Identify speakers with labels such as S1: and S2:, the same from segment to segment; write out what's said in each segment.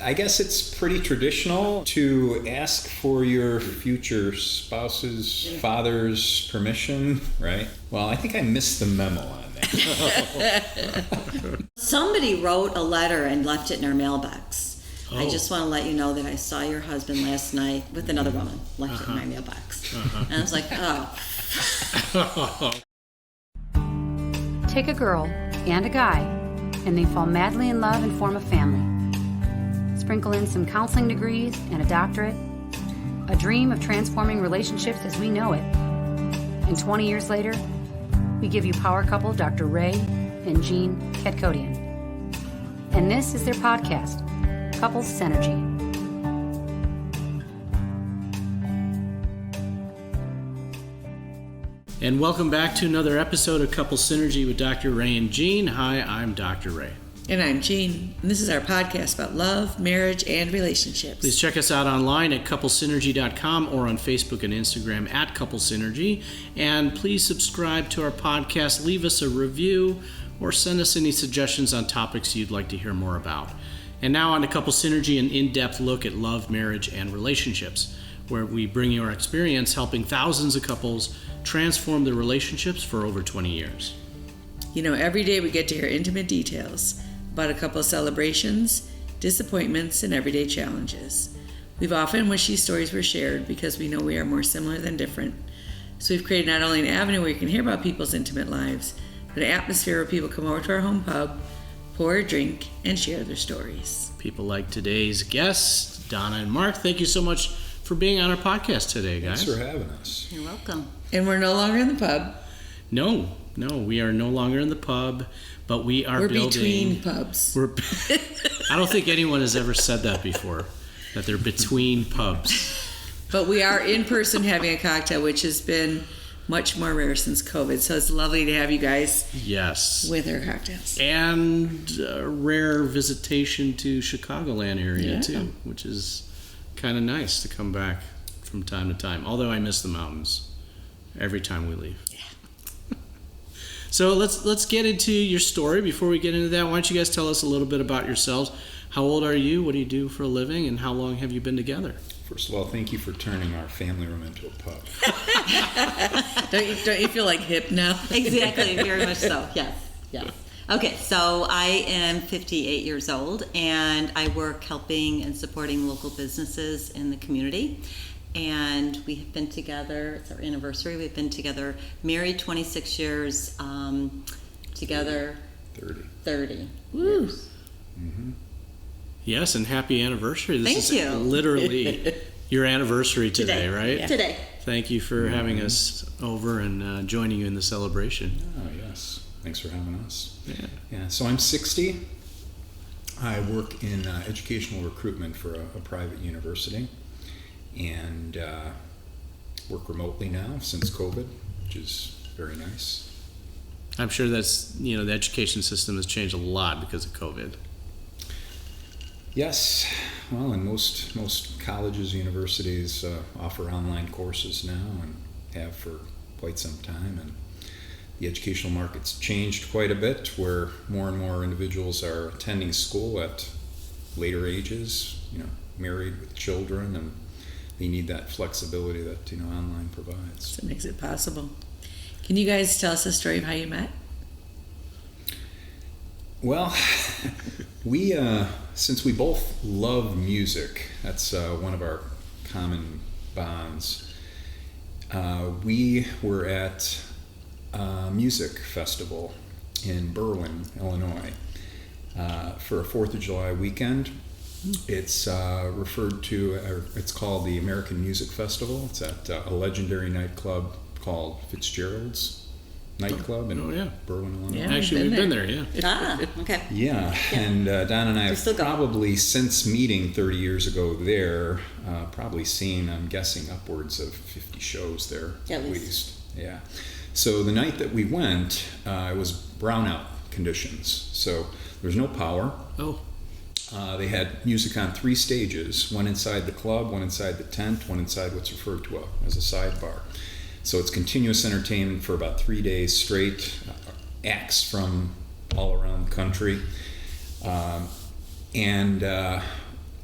S1: I guess it's pretty traditional to ask for your future spouse's father's permission, right? Well, I think I missed the memo on that.
S2: Somebody wrote a letter and left it in our mailbox.
S3: Oh.
S2: I just want to let you know that I saw your husband last night with another woman, left it in my mailbox. And I was like, oh.
S4: Take a girl and a guy, and they fall madly in love and form a family. Sprinkle in some counseling degrees and a doctorate, a dream of transforming relationships as we know it. And 20 years later, we give you power couple Dr. Ray and Jean Ketkodian. And this is their podcast, Couples Synergy.
S3: And welcome back to another episode of Couple Synergy with Dr. Ray and Jean. Hi, I'm Dr. Ray.
S5: And I'm Jean, and this is our podcast about love, marriage, and relationships.
S3: Please check us out online at couplesynergy.com or on Facebook and Instagram at Couple Synergy. And please subscribe to our podcast, leave us a review, or send us any suggestions on topics you'd like to hear more about. And now on to Couple Synergy, an in-depth look at love, marriage, and relationships, where we bring you our experience helping thousands of couples transform their relationships for over 20 years.
S5: You know, every day we get to hear intimate details about a couple's celebrations, disappointments, and everyday challenges. We've often wished these stories were shared because we know we are more similar than different. So we've created not only an avenue where you can hear about people's intimate lives, but an atmosphere where people come over to our home pub, pour a drink, and share their stories.
S3: People like today's guests, Donna and Mark, thank you so much for being on our podcast today, guys.
S1: Thanks for having us.
S2: You're welcome.
S5: And we're no longer in the pub.
S3: No, we are no longer in the pub, but we're building...
S5: between pubs.
S3: I don't think anyone has ever said that before, that they're between pubs.
S5: But we are in person having a cocktail, which has been much more rare since COVID. So it's lovely to have you guys with our cocktails.
S3: And a rare visitation to Chicagoland area, too, which is kind of nice to come back from time to time. Although I miss the mountains every time we leave.
S5: Yeah.
S3: So let's get into your story. Before we get into that, why don't you guys tell us a little bit about yourselves? How old are you? What do you do for a living? And how long have you been together?
S1: First of all, thank you for turning our family room into a pub.
S5: Don't you feel like hip now?
S2: Exactly, very much so. Yes. Okay, so I am 58 years old, and I work helping and supporting local businesses in the community. And we have been together, it's our anniversary, we've been together, married 26 years, together 30 years.
S1: Mm-hmm.
S3: Yes, and happy anniversary. This
S2: Thank
S3: is
S2: you.
S3: Literally your anniversary today, right?
S2: Yeah. Today.
S3: Thank you for having us over and joining you in the celebration.
S1: Oh, yes. Thanks for having us.
S3: Yeah.
S1: So I'm 60. I work in educational recruitment for a private university, and work remotely now since COVID, which is very nice.
S3: I'm sure that's, the education system has changed a lot because of COVID.
S1: Yes. Well, and most colleges, universities offer online courses now and have for quite some time. And the educational market's changed quite a bit, where more and more individuals are attending school at later ages, married with children, and they need that flexibility that online provides.
S5: So it makes it possible. Can you guys tell us a story of how you met?
S1: Well, we since we both love music, that's one of our common bonds. We were at a music festival in Berlin, Illinois, for a 4th of July weekend. It's referred to, it's called the American Music Festival. It's at a legendary nightclub called Fitzgerald's Nightclub in Berlin, Illinois.
S5: Yeah,
S3: Actually, we've been there, yeah.
S2: Okay.
S1: Yeah, and Donna and I have probably, since meeting 30 years ago there, probably seen, I'm guessing, upwards of 50 shows there at least. Yeah. So the night that we went, it was brownout conditions. So there was no power.
S3: Oh.
S1: They had music on 3 stages, one inside the club, one inside the tent, one inside what's referred to as a sidebar. So it's continuous entertainment for about 3 days straight, acts from all around the country. And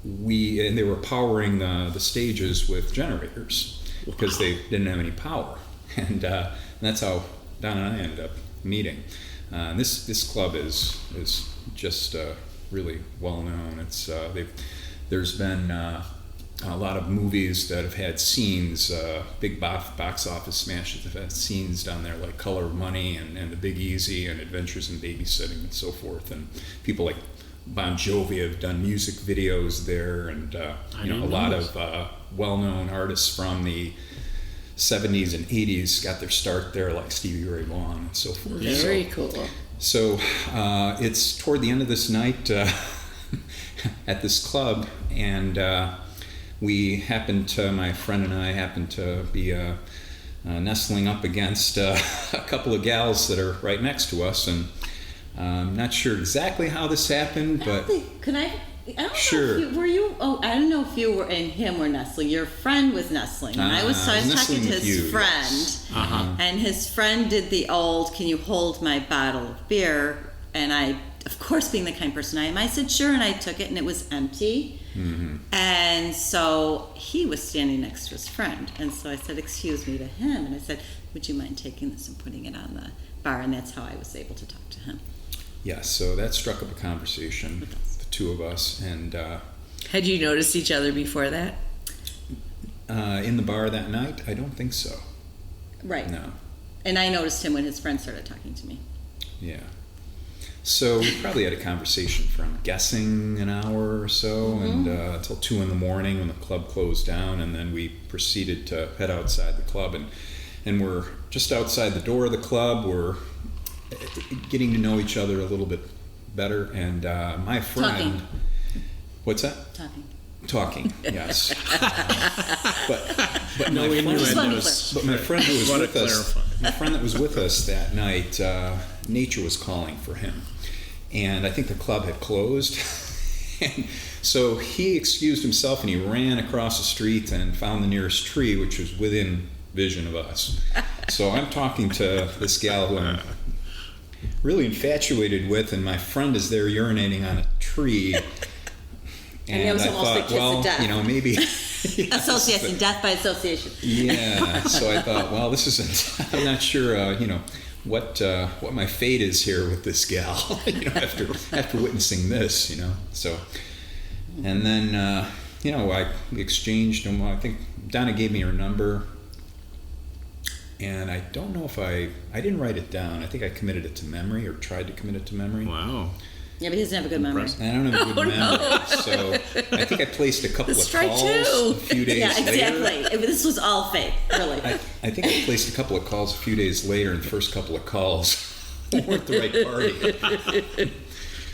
S1: they were powering the stages with generators because they didn't have any power, and that's how Donna and I ended up meeting. This club is just really well known. There's been a lot of movies that have had scenes, big box office smashes have had scenes down there like Color of Money and The Big Easy and Adventures in Babysitting and so forth. And people like Bon Jovi have done music videos there, and a lot of well-known artists from the 70s and 80s got their start there, like Stevie Ray Vaughan and so forth.
S5: Very cool.
S1: So it's toward the end of this night at this club, and my friend and I happened to be nestling up against a couple of gals that are right next to us, and I'm not sure exactly how this happened, but
S2: I don't
S1: sure.
S2: know I don't know if you were and him were nestling. Your friend was nestling. And I was talking to his friend,
S1: yes.
S2: and his friend did the old, "Can you hold my bottle of beer?" And I, of course, being the kind person I am, I said sure, and I took it, and it was empty.
S1: Mm-hmm.
S2: And so he was standing next to his friend, and so I said, "Excuse me," to him, and I said, "Would you mind taking this and putting it on the bar?" And that's how I was able to talk to him.
S1: Yes, so that struck up a conversation, the two of us, and
S5: Had you noticed each other before that?
S1: in the bar that night, I don't think so.
S2: Right.
S1: No.
S2: And I noticed him when his friend started talking to me.
S1: Yeah. So we probably had a conversation for, I'm guessing, an hour or so, and until 2 a.m. when the club closed down, and then we proceeded to head outside the club, and we're just outside the door of the club. We're getting to know each other a little bit better, and my friend...
S2: Talking.
S1: What's that? Talking, yes. but
S3: No
S1: my friend,
S3: innuendos.
S1: but my friend who was
S3: Want to
S1: with us,
S3: clarify.
S1: my friend that was with us that night, nature was calling for him, and I think the club had closed. And so he excused himself and he ran across the street and found the nearest tree, which was within vision of us. So I'm talking to this gal who I'm really infatuated with, and my friend is there urinating on a tree.
S2: And it was
S1: I
S2: almost
S1: thought,
S2: like kiss of death.
S1: Maybe...
S2: Association, death by association.
S1: Yeah, so I thought, well, this isn't... I'm not sure, what my fate is here with this gal, after witnessing this, So, and then, we exchanged them. I think Donna gave me her number, and I don't know if I didn't write it down. I think I committed it to memory, or tried to commit it to memory.
S3: Wow.
S2: Yeah, but he doesn't have a good memory.
S1: I don't have a good memory, so I think I placed a couple of
S5: Let's try
S1: calls
S5: two.
S1: a few days
S2: Yeah,
S1: later.
S2: exactly. This was all fake, really.
S1: I think I placed a couple of calls a few days later, and the first couple of calls weren't the right party.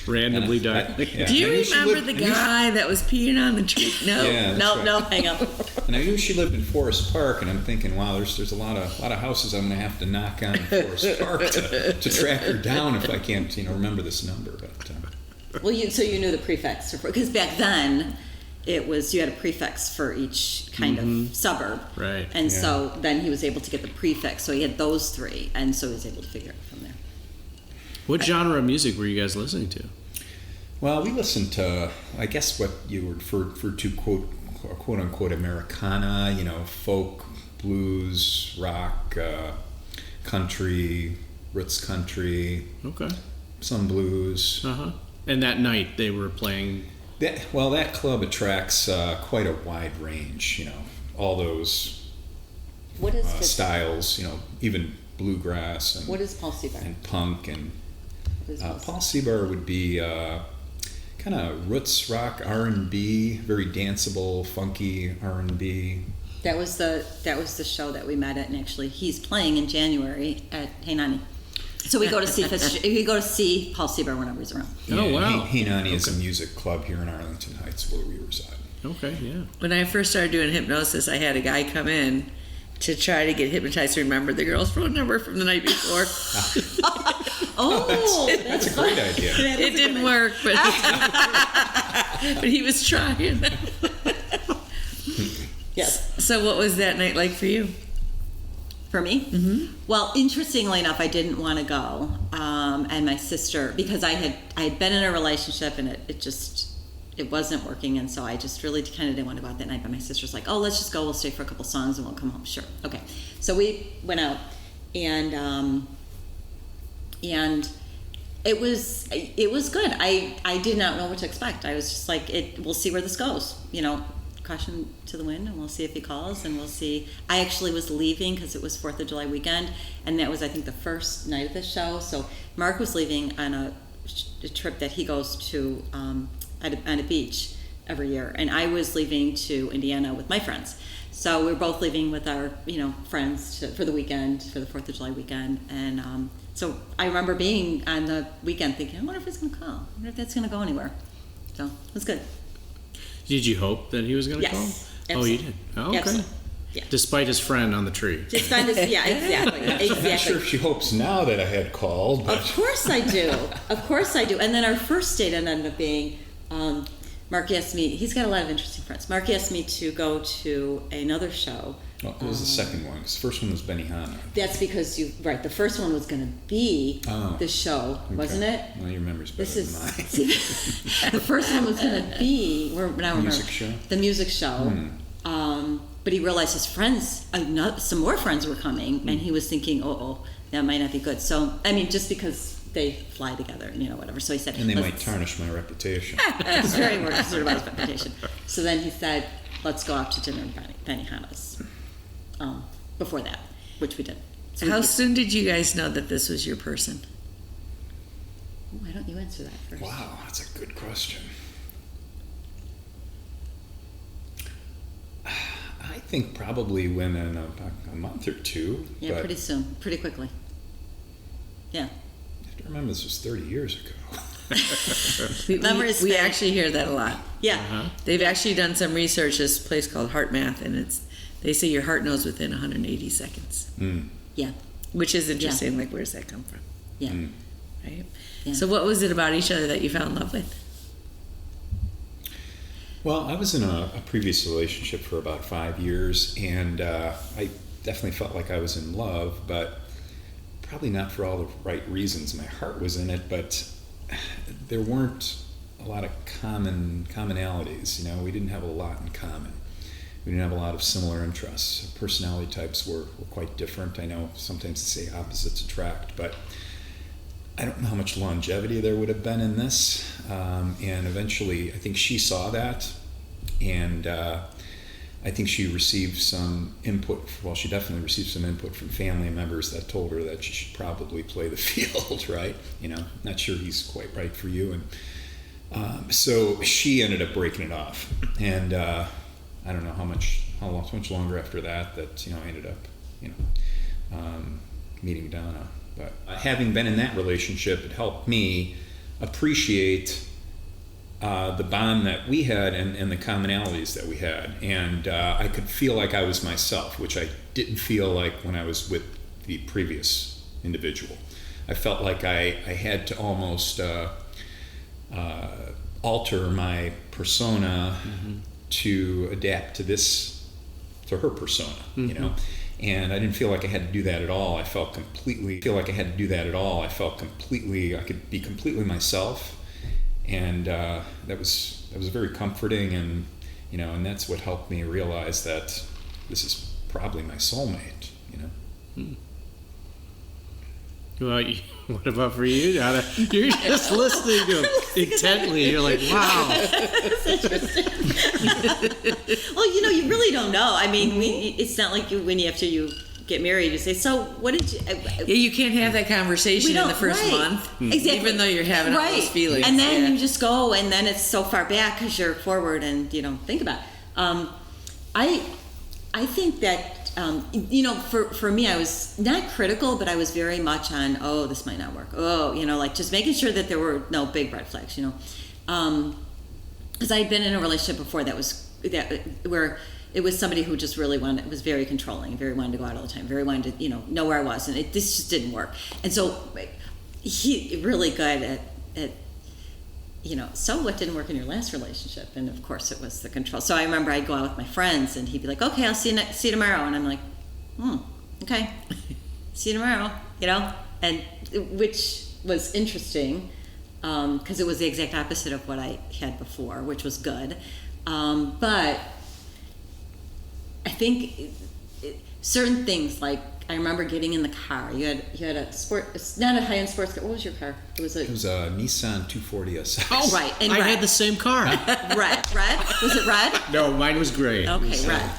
S3: Randomly died.
S1: Yeah.
S5: Do you
S1: I knew she
S5: remember
S1: lived-
S5: the
S1: I knew she-
S5: guy that was peeing on the tree? No.
S1: Yeah, that's right.
S2: No, hang up.
S1: And I knew she lived in Forest Park, and I'm thinking, wow, there's a lot of houses I'm going to have to knock on in Forest Park to track her down if I can't remember this number. But
S2: Well, so you knew the prefix, because back then it was, you had a prefix for each kind of suburb.
S3: Right.
S2: And
S1: Yeah.
S2: so then he was able to get the prefix, so he had those three, and so he was able to figure it from there.
S3: What genre of music were you guys listening to?
S1: well, we listened to, I guess, what you would refer to quote unquote Americana, folk, blues, rock, country, roots country,
S3: Okay.
S1: some blues.
S3: Uh-huh. And that night they were playing...
S1: That club attracts quite a wide range, all those
S2: What is
S1: styles, even bluegrass and,
S2: What is Paul Seabar?
S1: and punk, and
S2: What is Paul
S1: Paul Seabar would be kind of roots rock, R&B, very danceable, funky R&B.
S2: That was the show that we met at, and actually he's playing in January at Hey Nani. So we go to see Paul Seabar whenever he's around.
S3: Oh, wow.
S1: Hey Nani is a music club here in Arlington Heights where we reside.
S3: Okay, yeah.
S5: When I first started doing hypnosis, I had a guy come in to try to get hypnotized to remember the girl's phone number from the night before.
S1: That's a great idea.
S5: It didn't work, but but he was trying.
S2: Yes.
S5: So what was that night like for you?
S2: For me? Mm-hmm. Well, interestingly enough, I didn't want to go. And my sister, because I had been in a relationship and it just it wasn't working, and so I just really kind of didn't want to go out that night. But my sister's like, "Oh, let's just go. We'll stay for a couple songs and we'll come home." Sure, okay. So we went out, and it was good. I did not know what to expect. I was just like, we'll see where this goes. Caution to the wind, and we'll see if he calls, and we'll see. I actually was leaving because it was 4th of July weekend, and that was, I think, the first night of the show. So Mark was leaving on a trip that he goes to on a beach every year, and I was leaving to Indiana with my friends. So we were both leaving with our friends for the weekend, for the 4th of July weekend, and so I remember being on the weekend thinking, I wonder if he's going to call. I wonder if that's going to go anywhere. So it was good.
S3: Did you hope that he was going to call?
S2: Yes.
S3: Oh, you did? Oh, okay.
S2: Absolutely. Yeah.
S3: Despite his friend on the tree.
S2: Despite his, yeah, exactly.
S1: I'm not sure if she hopes now that I had called. But.
S2: Of course I do. Of course I do. And then our first date ended up being, Mark asked me, he's got a lot of interesting friends. Mark asked me to go to another show.
S1: Well, it was the second one, because the first one was Benihana.
S2: That's because the first one was going to be the show, wasn't it?
S1: Well, your memory's better than mine.
S2: The first one was going to be,
S1: Music show?
S2: The music show. But he realized his friends, some more friends were coming, and he was thinking, that might not be good. So, just because they fly together, whatever. So he said,
S1: and they might tarnish my reputation.
S2: That's very sort of about his reputation. So then he said, let's go out to dinner at Benihana's. Before that, which we did. So
S5: How soon did you guys know that this was your person?
S2: Why don't you answer that first?
S1: Wow, that's a good question. I think probably within a month or two.
S2: Yeah, pretty soon, pretty quickly. Yeah.
S1: I have to remember this was 30 years ago.
S5: We actually hear that a lot.
S2: Yeah.
S3: Uh-huh.
S5: They've actually done some research. This place called Heart Math, and they say your heart knows within 180 seconds.
S2: Yeah.
S5: Which is interesting. Like, where's that come from?
S2: Yeah.
S5: Right.
S2: Yeah.
S5: So, what was it about each other that you fell in love with?
S1: Well, I was in a previous relationship for about 5 years, and I definitely felt like I was in love, but probably not for all the right reasons. My heart was in it, but there weren't a lot of commonalities. We didn't have a lot in common. We didn't have a lot of similar interests. Personality types were quite different. I know sometimes they say opposites attract, but I don't know how much longevity there would have been in this. And eventually, I think she saw that, and I think she received some input. Well, she definitely received some input from family members that told her that she should probably play the field, right? Not sure he's quite right for you. And so she ended up breaking it off. And I don't know how much longer after that I ended up, meeting Donna. But having been in that relationship, it helped me appreciate the bond that we had and the commonalities that we had. And I could feel like I was myself, which I didn't feel like when I was with the previous individual. I felt like I had to almost alter my persona to adapt to her persona, And I didn't feel like I had to do that at all. I could be completely myself, and that was very comforting, and and that's what helped me realize that this is probably my soulmate.
S3: Well, what about for you, Donna? You're just listening to him intently. You're like, wow.
S2: That's interesting. Well, you really don't know. It's not like after you get married, you say, so what did you...
S5: Yeah, you can't have that conversation in the first month.
S2: Exactly.
S5: Even though you're having all those feelings.
S2: And then you just go, and then it's so far back because you're forward and you don't think about it. I think that... for me, I was not critical, but I was very much on, this might not work. Just making sure that there were no big red flags, because I had been in a relationship before where it was somebody who just really was very controlling, very wanted to go out all the time, very wanted to, know where I was, and this just didn't work. And so he really good at so what didn't work in your last relationship? And of course it was the control. So I remember I'd go out with my friends and he'd be like, okay, I'll see you tomorrow. And I'm like, okay, see you tomorrow, and which was interesting. because it was the exact opposite of what I had before, which was good. But I think certain things, like I remember getting in the car. You had a sport. It's not a high-end sports car. What was your car? It was a
S1: Nissan 240 SX.
S2: Oh, right. And
S3: I
S2: red.
S3: had the same car.
S2: Red. Was it red?
S3: No, mine was gray.
S2: Okay, red.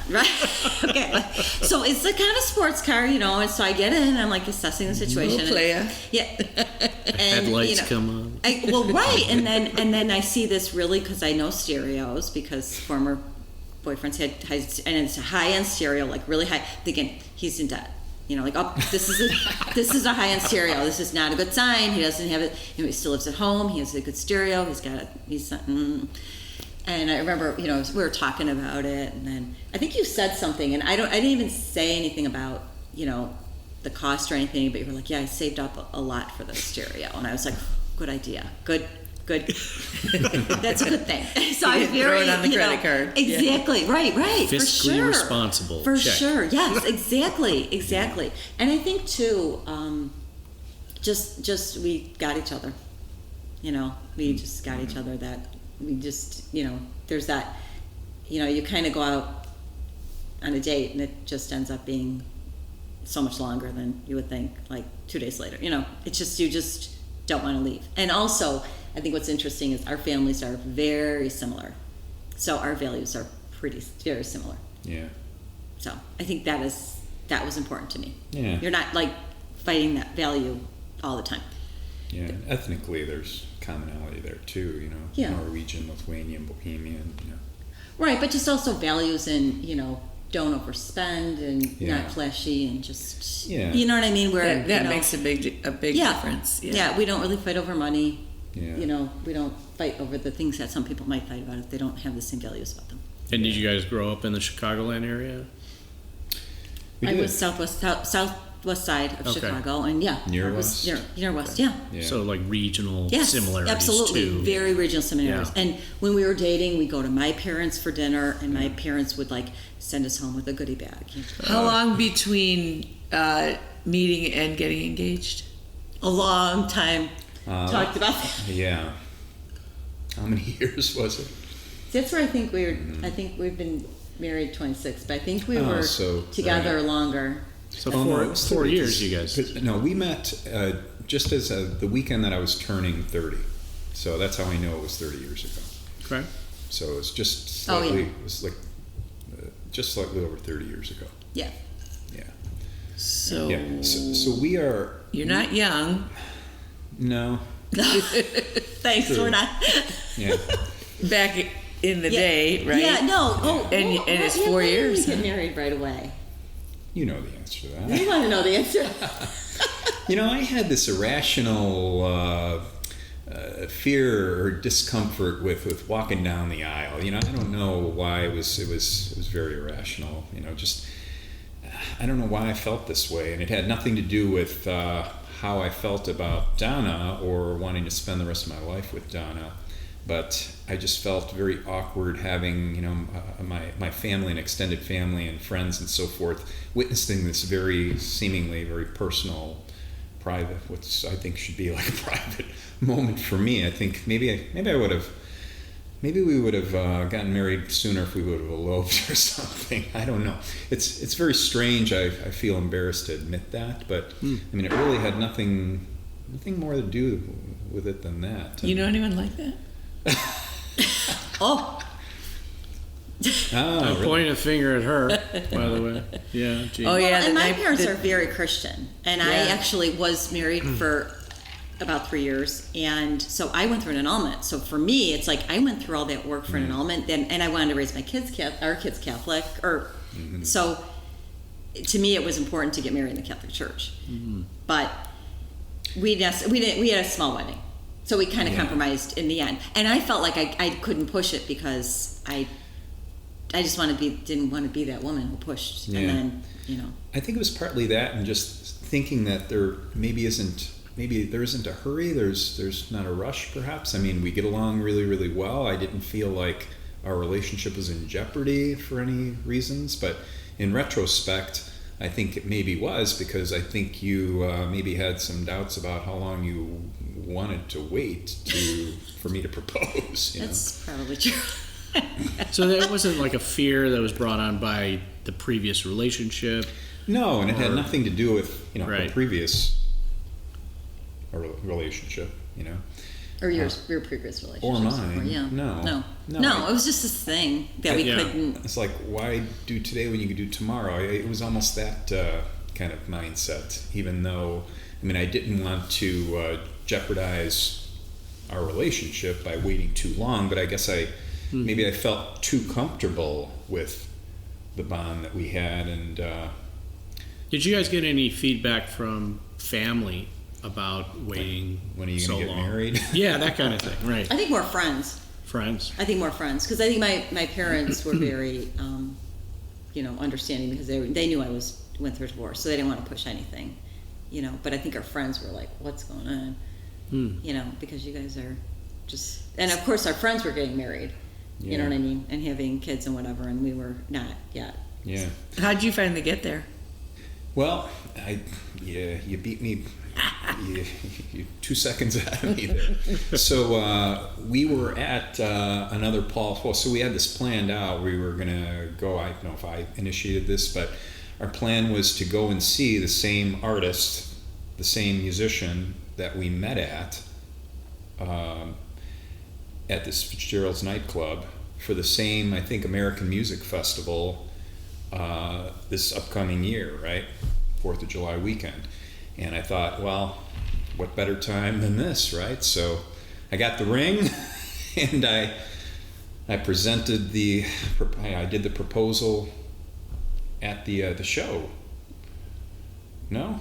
S2: Okay. So it's the kind of sports car, and so I get in and I'm like assessing the situation.
S5: Little playa.
S2: Yeah. And
S3: Headlights come on.
S2: Right. And then I see this because I know stereos because former boyfriends had high, and it's a high-end stereo, like really high. Thinking he's in debt. This is a high-end stereo. This is not a good sign. He doesn't have it. He still lives at home. He has a good stereo. And I remember, we were talking about it, and then I think you said something, and I didn't even say anything about, the cost or anything, but you were like, yeah, I saved up a lot for the stereo, and I was like, good idea, good. That's a good thing. So I was very,
S5: throw it on the credit card.
S2: Exactly. Yeah. Right.
S3: Fiscally
S2: for sure.
S3: responsible.
S2: For
S3: Check.
S2: sure. Yes. Exactly. And I think too, just we got each other. We just got each other. That we just, there's that. You kind of go out on a date, and it just ends up being so much longer than you would think. Like 2 days later, it's just you just don't want to leave. And also, I think what's interesting is our families are very similar. So our values are very similar.
S1: Yeah.
S2: So I think that was important to me.
S1: Yeah.
S2: You're not like fighting that value all the time.
S1: Yeah. Ethnically, there's commonality there too,
S2: Yeah.
S1: Norwegian, Lithuanian, Bohemian,
S2: Right, but just also values and, don't overspend and
S1: Yeah.
S2: not flashy and just,
S1: Yeah.
S2: you know what I mean? Where
S5: That makes a big difference.
S2: Yeah, we don't really fight over money.
S1: Yeah.
S2: We don't fight over the things that some people might fight about if they don't have the same values about them.
S3: And did you guys grow up in the Chicagoland area?
S2: I was southwest side of
S3: Okay.
S2: Chicago, and
S1: Near
S2: I was
S1: west?
S2: near west, yeah.
S1: Yeah.
S3: So like regional
S2: Yes,
S3: similarities
S2: absolutely.
S3: too.
S2: Very regional similarities.
S3: Yeah.
S2: And when we were dating, we go to my parents for dinner, and my parents would send us home with a goodie bag.
S5: How long between meeting and getting engaged?
S2: A long time. Talked about that.
S1: Yeah. How many years was it?
S2: That's where I think I think we've been married 26, but I think we were
S1: so,
S2: together
S1: right.
S2: longer.
S3: So
S1: Oh, no, it was
S3: 4
S1: 30,
S3: years, you guys.
S1: No, we met just as the weekend that I was turning 30. So that's how I know it was 30 years ago.
S3: Okay.
S1: So it was just
S2: Oh, yeah.
S1: slightly, it was like just slightly over 30 years ago.
S2: Yeah.
S1: Yeah.
S5: So,
S1: Yeah. So we are.
S5: you're not young.
S1: No.
S2: Thanks,
S1: True.
S2: we're not.
S1: Yeah.
S5: Back in the day, right?
S2: Yeah, no. Oh,
S5: And it's 4
S2: why didn't
S5: years,
S2: we get
S5: huh?
S2: married right away?
S1: You know the answer to that.
S2: You want to know the answer?
S1: I had this irrational fear or discomfort with walking down the aisle. I don't know why it was very irrational. Just I don't know why I felt this way, and it had nothing to do with how I felt about Donna or wanting to spend the rest of my life with Donna. But I just felt very awkward having, my family and extended family and friends and so forth witnessing this seemingly very personal, private, what I think should be like a private moment for me. I think maybe we would have gotten married sooner if we would have eloped or something. I don't know. It's very strange. I feel embarrassed to admit that, but it really had nothing more to do with it than that.
S5: You know anyone like that?
S2: Oh,
S3: I'm
S1: really?
S3: pointing a finger at her, by the way. Yeah. Gee.
S5: Oh, yeah.
S2: and my
S5: the-
S2: parents
S5: the-
S2: are very Christian, and I
S5: Yeah.
S2: actually was married for about 3 years, and so I went through an annulment. So for me, it's like I went through all that work for an annulment, and I wanted to raise our kids Catholic, so to me it was important to get married in the Catholic Church. But we had a small wedding, so we kind of compromised in the end, and I felt like I couldn't push it because I just didn't want to be that woman who pushed, and then
S1: I think it was partly that, and just thinking that there isn't a hurry. There's not a rush, perhaps. We get along really, really well. I didn't feel like our relationship was in jeopardy for any reasons, but in retrospect, I think it maybe was because I think you maybe had some doubts about how long you wanted to wait for me to propose. You
S2: That's probably true.
S3: So that wasn't like a fear that was brought on by the previous relationship?
S1: No, and it had nothing to do with
S3: Right.
S1: a previous relationship,
S2: Or your previous relationship.
S1: or mine.
S2: Yeah.
S1: No.
S2: No, it was just this thing that we
S3: Yeah.
S2: couldn't.
S1: It's like, why do today when you could do tomorrow? It was almost that kind of mindset, even though, I didn't want to jeopardize our relationship by waiting too long, but I guess maybe I felt too comfortable with the bond that we had. And
S3: Did you guys get any feedback from family about waiting
S1: when are you
S3: so
S1: going to get
S3: long?
S1: married?
S3: Yeah, that kind of thing, right.
S2: I think more friends.
S3: Friends.
S2: I think more friends because I think my parents were very, understanding because they knew I went through a divorce, so they didn't want to push anything, But I think our friends were like, "What's going on?" Because you guys are just, and of course our friends were getting married, you know what I mean, and having kids and whatever, and we were not yet.
S1: Yeah.
S5: How'd you finally get there?
S1: Well, you beat me. You 2 seconds out of me there. So we were at another Paul. Well, so we had this planned out. We were gonna go. I don't know if I initiated this, but our plan was to go and see the same artist, the same musician that we met at this Fitzgerald's nightclub for the same, I think, American Music Festival this upcoming year, right? 4th of July weekend. And I thought, well, what better time than this, right? So I got the ring and I presented I did the proposal at the show. No?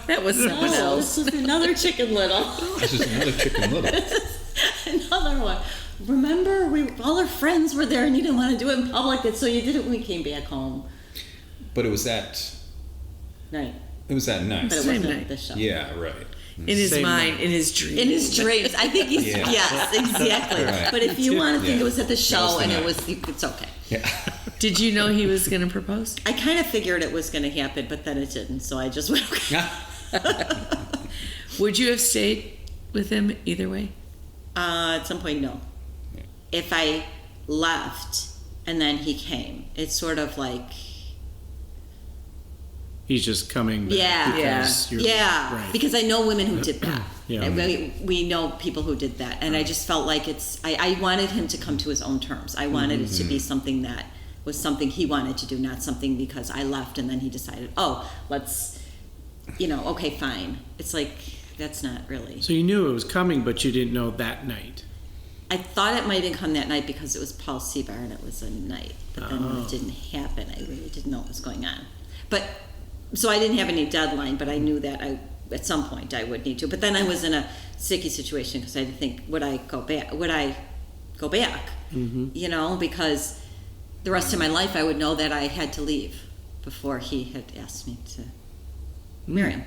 S5: That was someone else.
S2: This was another Chicken Little.
S1: This is another Chicken Little.
S2: Another one. Remember, all our friends were there, and you didn't want to do it in public, and so you did it when we came back home.
S1: But it was that
S2: Night.
S1: It was that night.
S2: But it
S5: Same
S2: wasn't
S5: night.
S2: the show.
S1: Yeah, right.
S5: In his
S3: Same
S5: mind,
S3: night.
S5: in his dreams.
S2: In his dreams. I think he's,
S1: Yeah.
S2: yes, exactly.
S1: Right.
S2: But if you want to think
S1: Yeah.
S2: it was at the
S1: That
S2: show
S1: was the
S2: and
S1: night.
S2: it's okay.
S1: Yeah.
S5: Did you know he was going to propose?
S2: I kind of figured it was going to happen, but then it didn't, so I just went, okay.
S5: Would you have stayed with him either way?
S2: At some point, no.
S1: Yeah.
S2: If I left and then he came, it's sort of like,
S3: He's just coming back
S2: Yeah.
S3: because you're right.
S2: because I know women who did that.
S3: Yeah.
S2: And we know people who did that, and I just felt like I wanted him to come to his own terms. I wanted it to be something that was something he wanted to do, not something because I left and then he decided, oh, let's, okay, fine. It's like, that's not really.
S3: So you knew it was coming, but you didn't know that night.
S2: I thought it might have come that night because it was Paul Seabar and it was a night, but then when it didn't happen, I really didn't know what was going on. But so I didn't have any deadline, but I knew that at some point I would need to. But then I was in a sticky situation because I had to think, would I go back? Mm-hmm. Because the rest of my life I would know that I had to leave before he had asked me to marry him.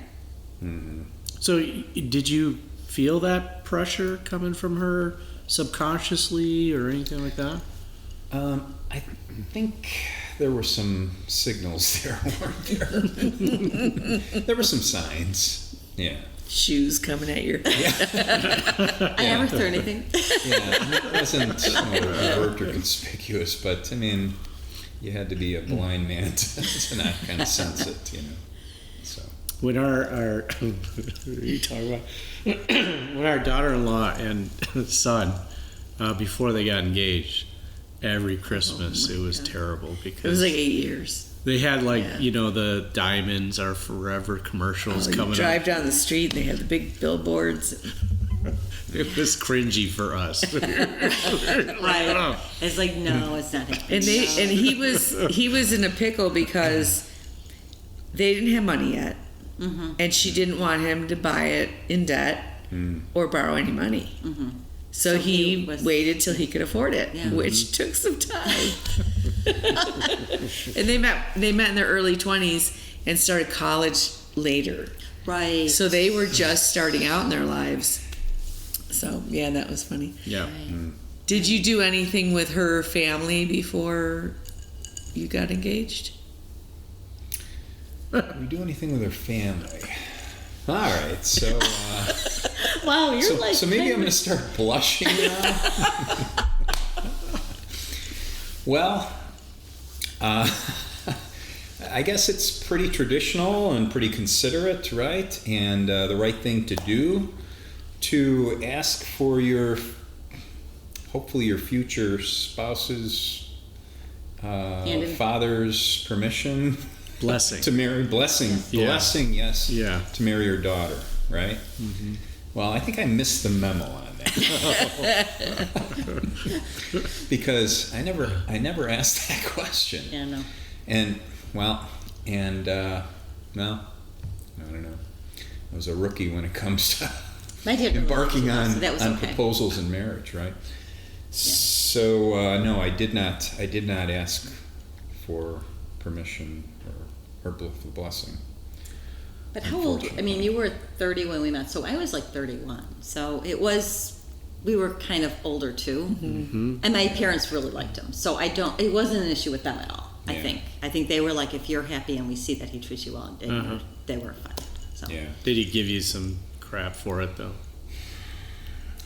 S1: Mm-hmm.
S3: So did you feel that pressure coming from her subconsciously or anything like that?
S1: I think there were some signals there, weren't there? There were some signs. Yeah.
S5: Shoes coming at your
S2: I never threw anything.
S1: Yeah, it wasn't overt or conspicuous, but you had to be a blind man to not kind of sense it, So.
S3: When our you talk about when our daughter-in-law and son before they got engaged, every Christmas it was terrible because
S5: It was like 8 years.
S3: they had the diamonds are forever commercials
S5: You
S3: coming
S5: drive
S3: up.
S5: down the street and they have the big billboards.
S3: It was cringy for us.
S2: Right. It's like, no, it's not happening.
S5: And he was in a pickle because they didn't have money yet.
S2: Mm-hmm.
S5: And she didn't want him to buy it in debt or borrow any money.
S2: Mm-hmm.
S5: So he
S2: he was-
S5: waited till he could afford it,
S2: Yeah.
S5: which took some time. And they met in their early 20s and started college later.
S2: Right.
S5: So they were just starting out in their lives. So yeah, that was funny.
S3: Yeah.
S2: Right.
S5: Did you do anything with her family before you got engaged?
S1: We do anything with our family. All right, so
S2: Wow, you're like.
S1: so maybe I'm going to start blushing now. Well, I guess it's pretty traditional and pretty considerate, right? And the right thing to do to ask for hopefully your future spouse's father's permission
S3: Blessing.
S1: to marry. Blessing, yes.
S3: Yeah.
S1: To marry your daughter, right? Mm-hmm. Well, I think I missed the memo on that because I never asked that question.
S2: Yeah, no.
S1: And well, I don't know. I was a rookie when it comes to
S2: My dad
S1: embarking
S2: really
S1: on
S2: so that was okay.
S1: proposals in marriage, right? So no, I did not ask for permission or blessing.
S2: But how old? I mean, you were 30 when we met, so I was like 31. So we were kind of older too, and my parents really liked him. So it wasn't an issue with them at all.
S1: Yeah.
S2: I think they were like, if you're happy and we see that he treats you well, they were fine. So.
S1: Yeah.
S3: Did he give you some crap for it though?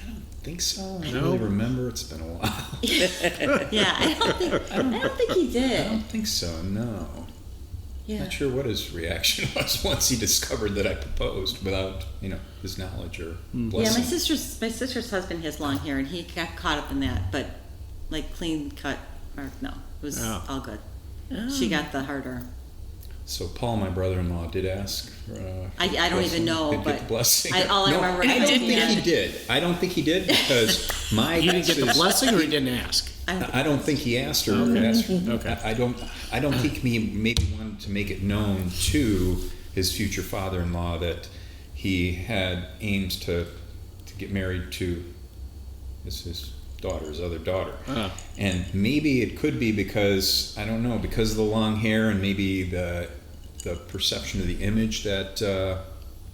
S1: I don't think so. I
S3: No?
S1: don't really remember. It's been a while.
S2: Yeah, I don't think he did.
S1: I don't think so. No.
S2: Yeah.
S1: Not sure what his reaction was once he discovered that I proposed without, his knowledge or
S2: Yeah,
S1: blessing.
S2: my sister's husband has long hair, and he got caught up in that, but like clean cut, or no, it was all good. She got the harder.
S1: So Paul, my brother-in-law, did ask for
S2: I don't
S1: blessing.
S2: even know,
S1: Did get
S2: but
S1: the blessing.
S2: all I remember.
S1: I don't think he did. I don't think he did because my
S3: You didn't get the
S1: guess is-
S3: blessing, or he didn't ask?
S1: I don't think he asked her.
S3: Okay.
S1: Asked her.
S3: Okay.
S1: I don't think he maybe wanted to make it known to his future father-in-law that he had aims to get married to his other daughter. And maybe it could be because, I don't know, because of the long hair and maybe the perception of the image that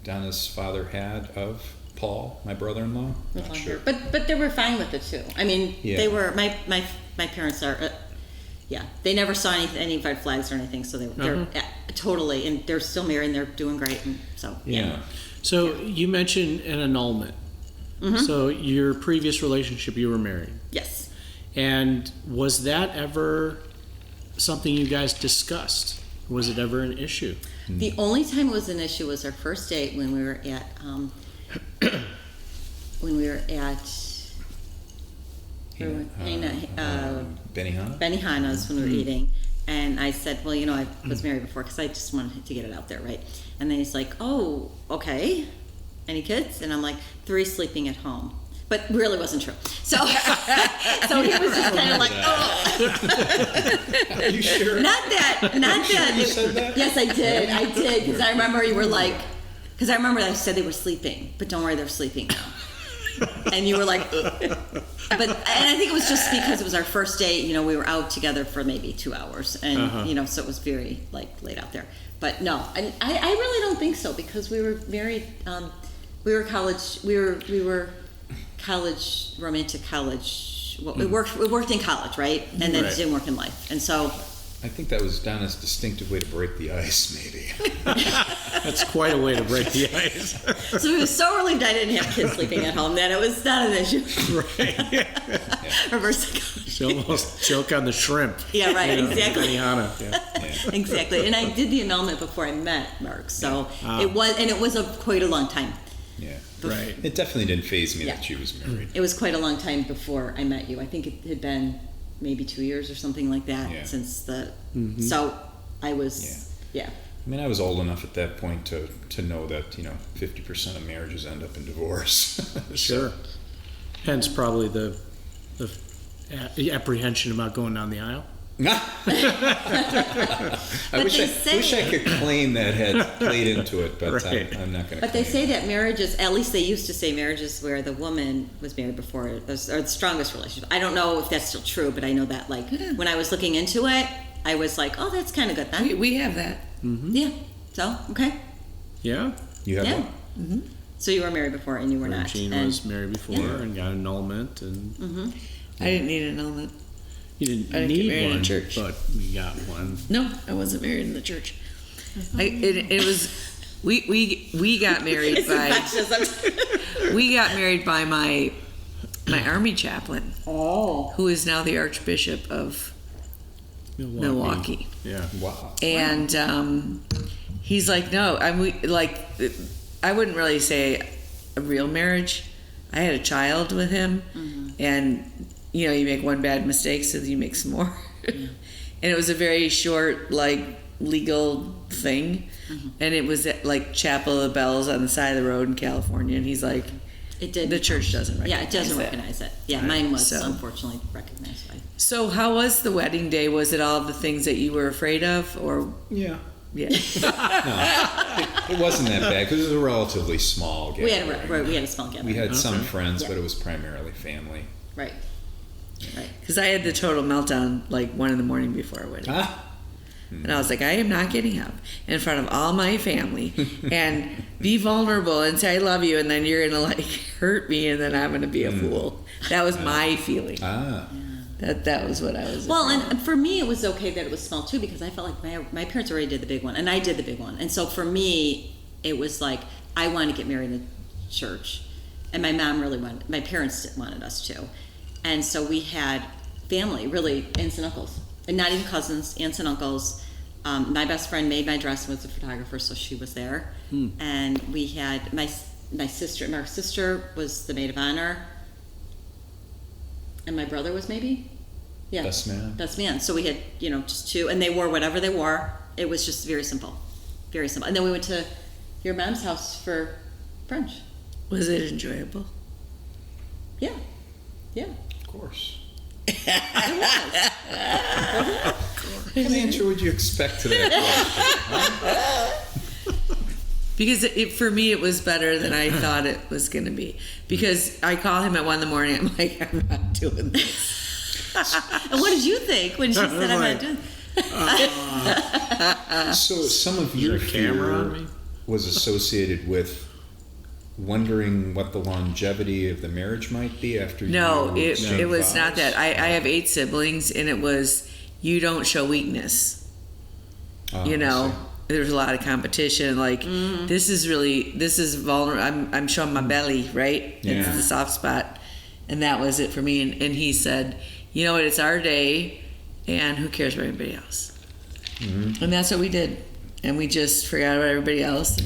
S1: Donna's father had of Paul, my brother-in-law. Not sure.
S2: But they were fine with it too. I mean,
S1: Yeah.
S2: they were. My parents are. They never saw any red flags or anything, so they're totally, and they're still married and they're doing great, and so
S1: Yeah.
S3: So you mentioned an annulment. So your previous relationship, you were married.
S2: Yes.
S3: And was that ever something you guys discussed? Was it ever an issue?
S2: The only time it was an issue was our first date when we were at Benihana's when we were eating, and I said, well, I was married before because I just wanted to get it out there, right? And then he's like, oh, okay, any kids? And I'm like, 3 sleeping at home. But really wasn't true. So, so he was just kind of like, oh.
S1: Are you sure?
S2: Not that.
S1: You said that?
S2: Yes, I did, because I remember you were like, because I remember I said they were sleeping, but don't worry, they're sleeping now. And you were like, and I think it was just because it was our first date. We were out together for maybe 2 hours, and so it was very late out there. But no, I really don't think so because we were married. We were college. We were college, romantic college. Well, we worked in college, right? And then it didn't work in life, and so.
S1: I think that was Donna's distinctive way to break the ice, maybe.
S3: That's quite a way to break the ice.
S2: So he was so relieved I didn't have kids sleeping at home that it was not an issue.
S3: Right.
S2: Reverse psychology.
S3: She almost choke on the shrimp.
S2: Yeah, right, exactly.
S3: Benihana. Yeah.
S2: Exactly. And I did the annulment before I met Mark, so it was quite a long time.
S1: Yeah.
S3: Right.
S1: It definitely didn't faze me
S2: Yeah.
S1: that she was married.
S2: It was quite a long time before I met you. I think it had been maybe 2 years or something like that since the. So I was. Yeah.
S1: I mean, I was old enough at that point to know that 50% of marriages end up in divorce.
S3: Sure. Hence, probably the apprehension about going down the aisle.
S1: I wish I could claim that had played into it, but
S3: Right.
S1: I'm not going to.
S2: But they say that marriages, at least they used to say marriages where the woman was married before, are the strongest relationship. I don't know if that's still true, but I know that when I was looking into it, I was like, oh, that's kind of good then.
S5: We have that.
S2: Yeah. So, okay.
S3: Yeah.
S1: You have
S2: Yeah.
S1: one?
S2: Mm-hmm. So you were married before and you were not.
S3: Jean
S2: and
S3: was married before and got an annulment, and
S5: I didn't need an annulment.
S3: you didn't
S5: I didn't get
S3: need
S5: married in
S3: one,
S5: church.
S3: but you got one.
S5: No, I wasn't married in the church. It was we got married by my army chaplain, who is now the Archbishop of Milwaukee.
S3: Yeah.
S1: Wow.
S5: And he's like, no, I wouldn't really say a real marriage. I had a child with him, and you make one bad mistake, so you make some more. And it was a very short, legal thing, and it was at Chapel of the Bells on the side of the road in California. And he's like,
S2: It did.
S5: the church doesn't recognize
S2: Yeah, it doesn't
S5: that.
S2: recognize it. Yeah, mine was
S5: So-
S2: unfortunately recognized by.
S5: So how was the wedding day? Was it all the things that you were afraid of, or
S1: Yeah.
S5: yeah?
S1: It wasn't that bad because it was a relatively small gathering.
S2: We had a small gathering.
S1: We had some
S3: Okay.
S1: friends,
S2: Yeah.
S1: but it was primarily family.
S2: Right.
S5: Because I had the total meltdown 1 a.m. before our wedding. And I was like, I am not getting up in front of all my family and be vulnerable and say I love you, and then you're gonna hurt me, and then I'm gonna be a fool. That was my feeling. That was what I was.
S2: Well,
S5: afraid of.
S2: and for me, it was okay that it was small too, because I felt like my parents already did the big one, and I did the big one, and so for me, it was like I wanted to get married in the church, and my mom really wanted. My parents wanted us to, and so we had family, really aunts and uncles, and not even cousins, aunts and uncles. My best friend made my dress and was a photographer, so she was there, and we had my sister. My sister was the maid of honor. And my brother was maybe? Yeah.
S1: Best man.
S2: Best man. So we had, just two, and they wore whatever they wore. It was just very simple. Very simple. And then we went to your mom's house for French.
S5: Was it enjoyable?
S2: Yeah. Yeah.
S1: Of course.
S2: It was.
S1: What kind of answer would you expect to that question?
S5: Because for me, it was better than I thought it was going to be. Because I call him at 1 a.m. I'm like, I'm not doing this.
S2: And what did you think when she said I'm not doing
S1: So some of
S3: Is
S1: your
S3: there a camera on
S1: fear
S3: me?
S1: was associated with wondering what the longevity of the marriage might be after
S5: No,
S1: you
S5: it
S1: exchanged
S5: was not
S1: vows?
S5: that. I have 8 siblings, and it was, you don't show weakness.
S1: Oh,
S5: You
S1: I
S5: know,
S1: see.
S5: there's a lot of competition. This is vulnerable. I'm showing my belly, right? It's
S1: Yeah.
S5: the soft spot. And that was it for me. And he said, you know what, it's our day, and who cares about anybody else? And that's what we did. And we just forgot about everybody else.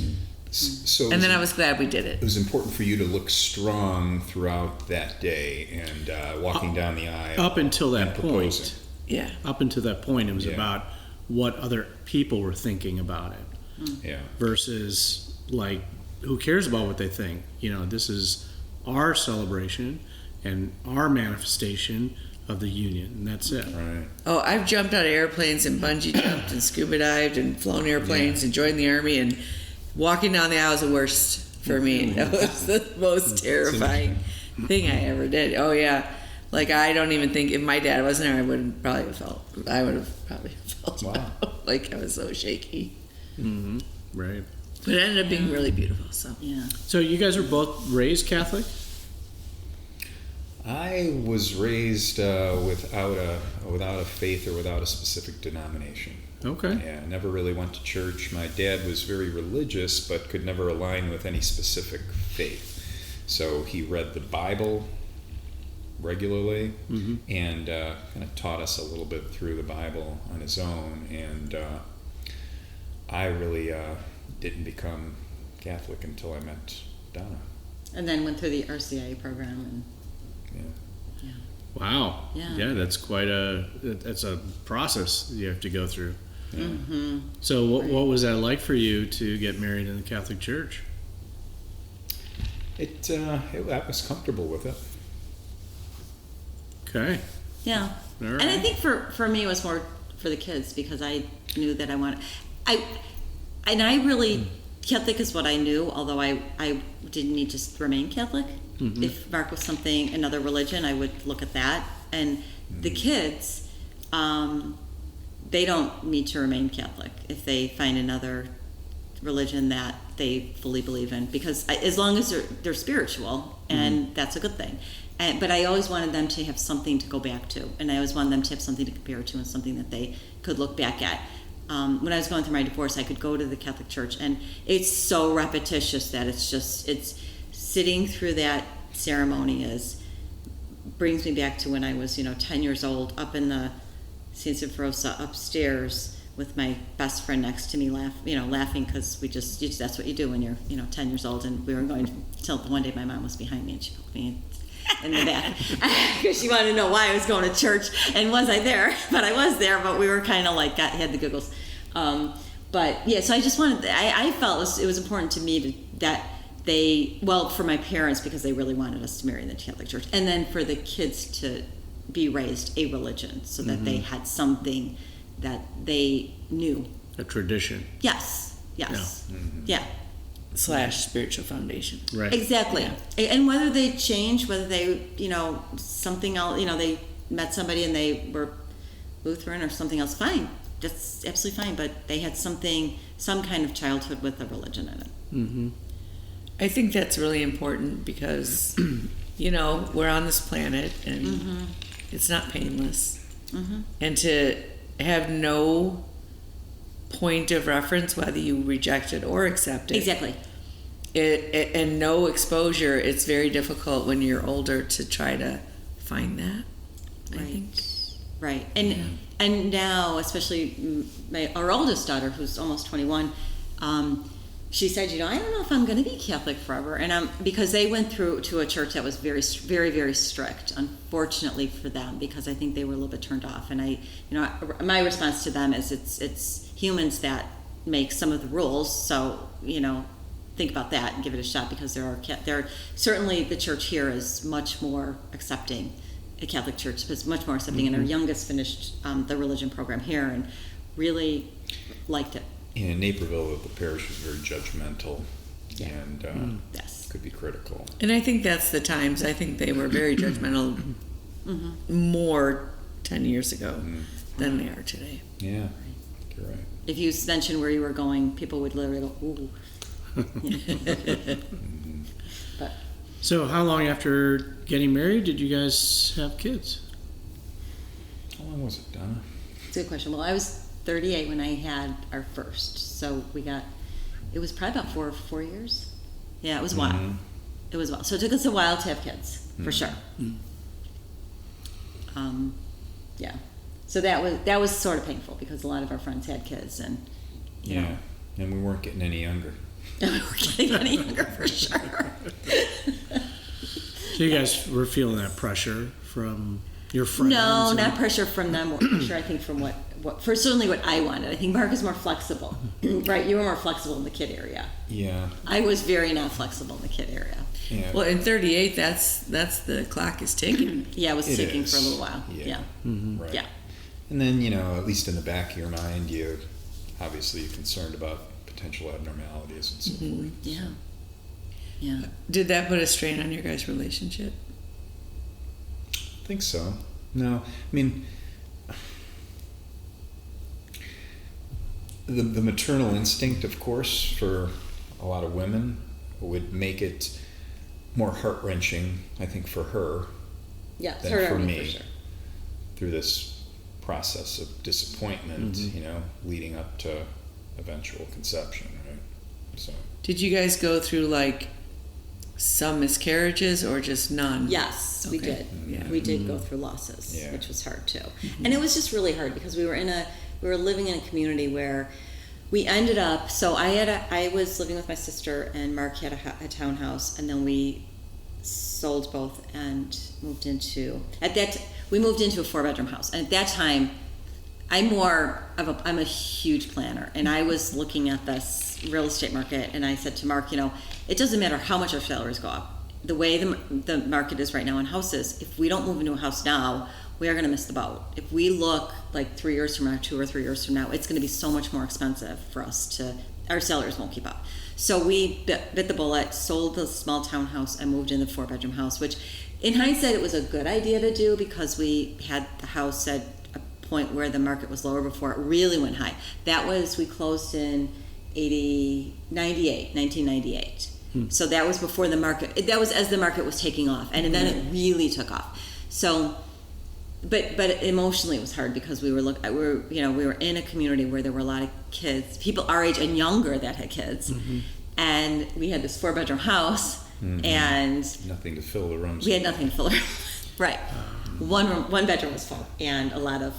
S1: So
S5: And then I was glad we did it.
S1: it was important for you to look strong throughout that day and walking down the aisle.
S3: Up until that
S1: and proposing.
S3: point.
S5: Yeah.
S3: Up until that point, it was
S1: Yeah.
S3: about what other people were thinking about it
S1: Yeah.
S3: versus who cares about what they think. This is our celebration and our manifestation of the union, and that's it.
S1: Right.
S5: Oh, I've jumped out of airplanes and bungee jumped and scuba dived and flown airplanes and joined the army, and walking down the aisle was the worst for me. That was the most terrifying thing I ever did. Oh yeah. I don't even think if my dad wasn't there, I would have probably felt
S1: Wow.
S5: like I was so shaky.
S3: Right.
S5: But it ended up being really beautiful. So
S2: Yeah.
S3: So you guys were both raised Catholic?
S1: I was raised without a faith or without a specific denomination.
S3: Okay.
S1: Yeah, never really went to church. My dad was very religious, but could never align with any specific faith. So he read the Bible regularly and kind of taught us a little bit through the Bible on his own. And I really didn't become Catholic until I met Donna.
S2: And then went through the RCIA program, and
S1: Yeah.
S3: Wow.
S2: Yeah.
S3: That's that's a process you have to go through.
S2: Mm-hmm.
S3: So what was that like for you to get married in the Catholic Church?
S1: I was comfortable with it.
S3: Okay.
S2: yeah.
S3: All
S2: And I
S3: right.
S2: think for me it was more for the kids, because I knew that I wanted. I really Catholic is what I knew, although I didn't need to remain Catholic. If Mark was another religion, I would look at that. And the kids, they don't need to remain Catholic if they find another religion that they fully believe in, because as long as they're spiritual, and that's a good thing. But I always wanted them to have something to go back to, and I always wanted them to have something to compare to and something that they could look back at. when I was going through my divorce, I could go to the Catholic Church, and it's so repetitious that it's sitting through that ceremony brings me back to when I was 10 years old, up in the St. Rosa upstairs with my best friend next to me, laughing because that's what you do when you're 10 years old, and we were going till one day my mom was behind me and she poked me in the back because she wanted to know why I was going to church and was I there. But I was there, but we were kind of like had the giggles. But yeah, so I just wanted, I felt it was important to me that for my parents, because they really wanted us to marry in the Catholic Church, and then for the kids to be raised a religion so that they had something that they knew.
S3: A tradition.
S2: Yes. Yeah.
S5: / spiritual foundation.
S3: Right.
S2: Exactly.
S5: Yeah.
S2: And whether they change, whether they, something else, they met somebody and they were Lutheran or something else, fine. That's absolutely fine. But they had some kind of childhood with a religion in it.
S3: Mm-hmm.
S5: I think that's really important because, we're on this planet and it's not painless. Mm-hmm. And to have no point of reference, whether you reject it or accept it.
S2: Exactly.
S5: And no exposure, it's very difficult when you're older to try to find that, I think.
S2: Right. And now, especially our oldest daughter, who's almost 21, she said, I don't know if I'm going to be Catholic forever. And because they went through to a church that was very, very, very strict, unfortunately for them, because I think they were a little bit turned off. And my response to them is it's humans that make some of the rules. So, think about that and give it a shot, because there certainly the church here is much more accepting. A Catholic church is much more accepting. And our youngest finished the religion program here and really liked it.
S1: In Naperville, the parish was very judgmental and
S2: yes.
S1: could be critical.
S5: And I think that's the times. I think they were very judgmental more 10 years ago than they are today.
S1: Yeah, you're right.
S2: If you mentioned where you were going, people would literally go, ooh. But
S3: So how long after getting married did you guys have kids?
S1: How long was it, Donna?
S2: it's a good question. Well, I was 38 when I had our first. So it was probably about 4 years. Yeah, it was a while. It was a while. So it took us a while to have kids, for sure. Yeah. So that was sort of painful because a lot of our friends had kids and you know.
S1: And we weren't getting any younger.
S2: We were getting any younger for sure.
S3: So you guys were feeling that pressure from your friends?
S2: No, not pressure from them. More pressure, I think, from for certainly what I wanted. I think Mark is more flexible, right? You were more flexible in the kid area.
S1: Yeah.
S2: I was very not flexible in the kid area.
S1: Yeah.
S5: Well, in 38, that's the clock is ticking.
S2: Yeah, I was
S1: It
S2: ticking
S1: is.
S2: for a little while. Yeah.
S1: Right.
S2: Yeah.
S1: And then, at least in the back of your mind, you're concerned about potential abnormalities and so forth.
S2: Yeah. Yeah.
S5: Did that put a strain on your guys' relationship?
S1: I think so. No, I mean, the maternal instinct, of course, for a lot of women would make it more heart-wrenching, I think, for her
S2: Yeah.
S1: than
S2: Sort
S1: for
S2: of,
S1: me
S2: for sure.
S1: through this process of disappointment, leading up to eventual conception, right? So.
S5: Did you guys go through like some miscarriages or just none?
S2: Yes, we
S5: Okay.
S2: did.
S5: Yeah.
S2: We did go through losses,
S1: Yeah.
S2: which was hard too. And it was just really hard because we were living in a community where we ended up. So I was living with my sister, and Mark had a townhouse, and then we sold both and moved into a 4-bedroom house. And at that time, I'm a huge planner, and I was looking at this real estate market, and I said to Mark, it doesn't matter how much our salaries go up. The way the market is right now in houses, if we don't move into a house now, we are going to miss the boat. If we look like 3 years from now, 2 or 3 years from now, it's going to be so much more expensive for us our salaries won't keep up. So we bit the bullet, sold the small townhouse, and moved in the 4-bedroom house, which in hindsight, it was a good idea to do because we had the house at a point where the market was lower before it really went high. We closed in 1998. So that was before the market, that was as the market was taking off, and then it really took off. So but emotionally it was hard because we were in a community where there were a lot of kids, people our age and younger that had kids, and we had this 4-bedroom house, and
S1: nothing to fill the rooms.
S2: we had nothing to fill it. Right. One bedroom was full, and a lot of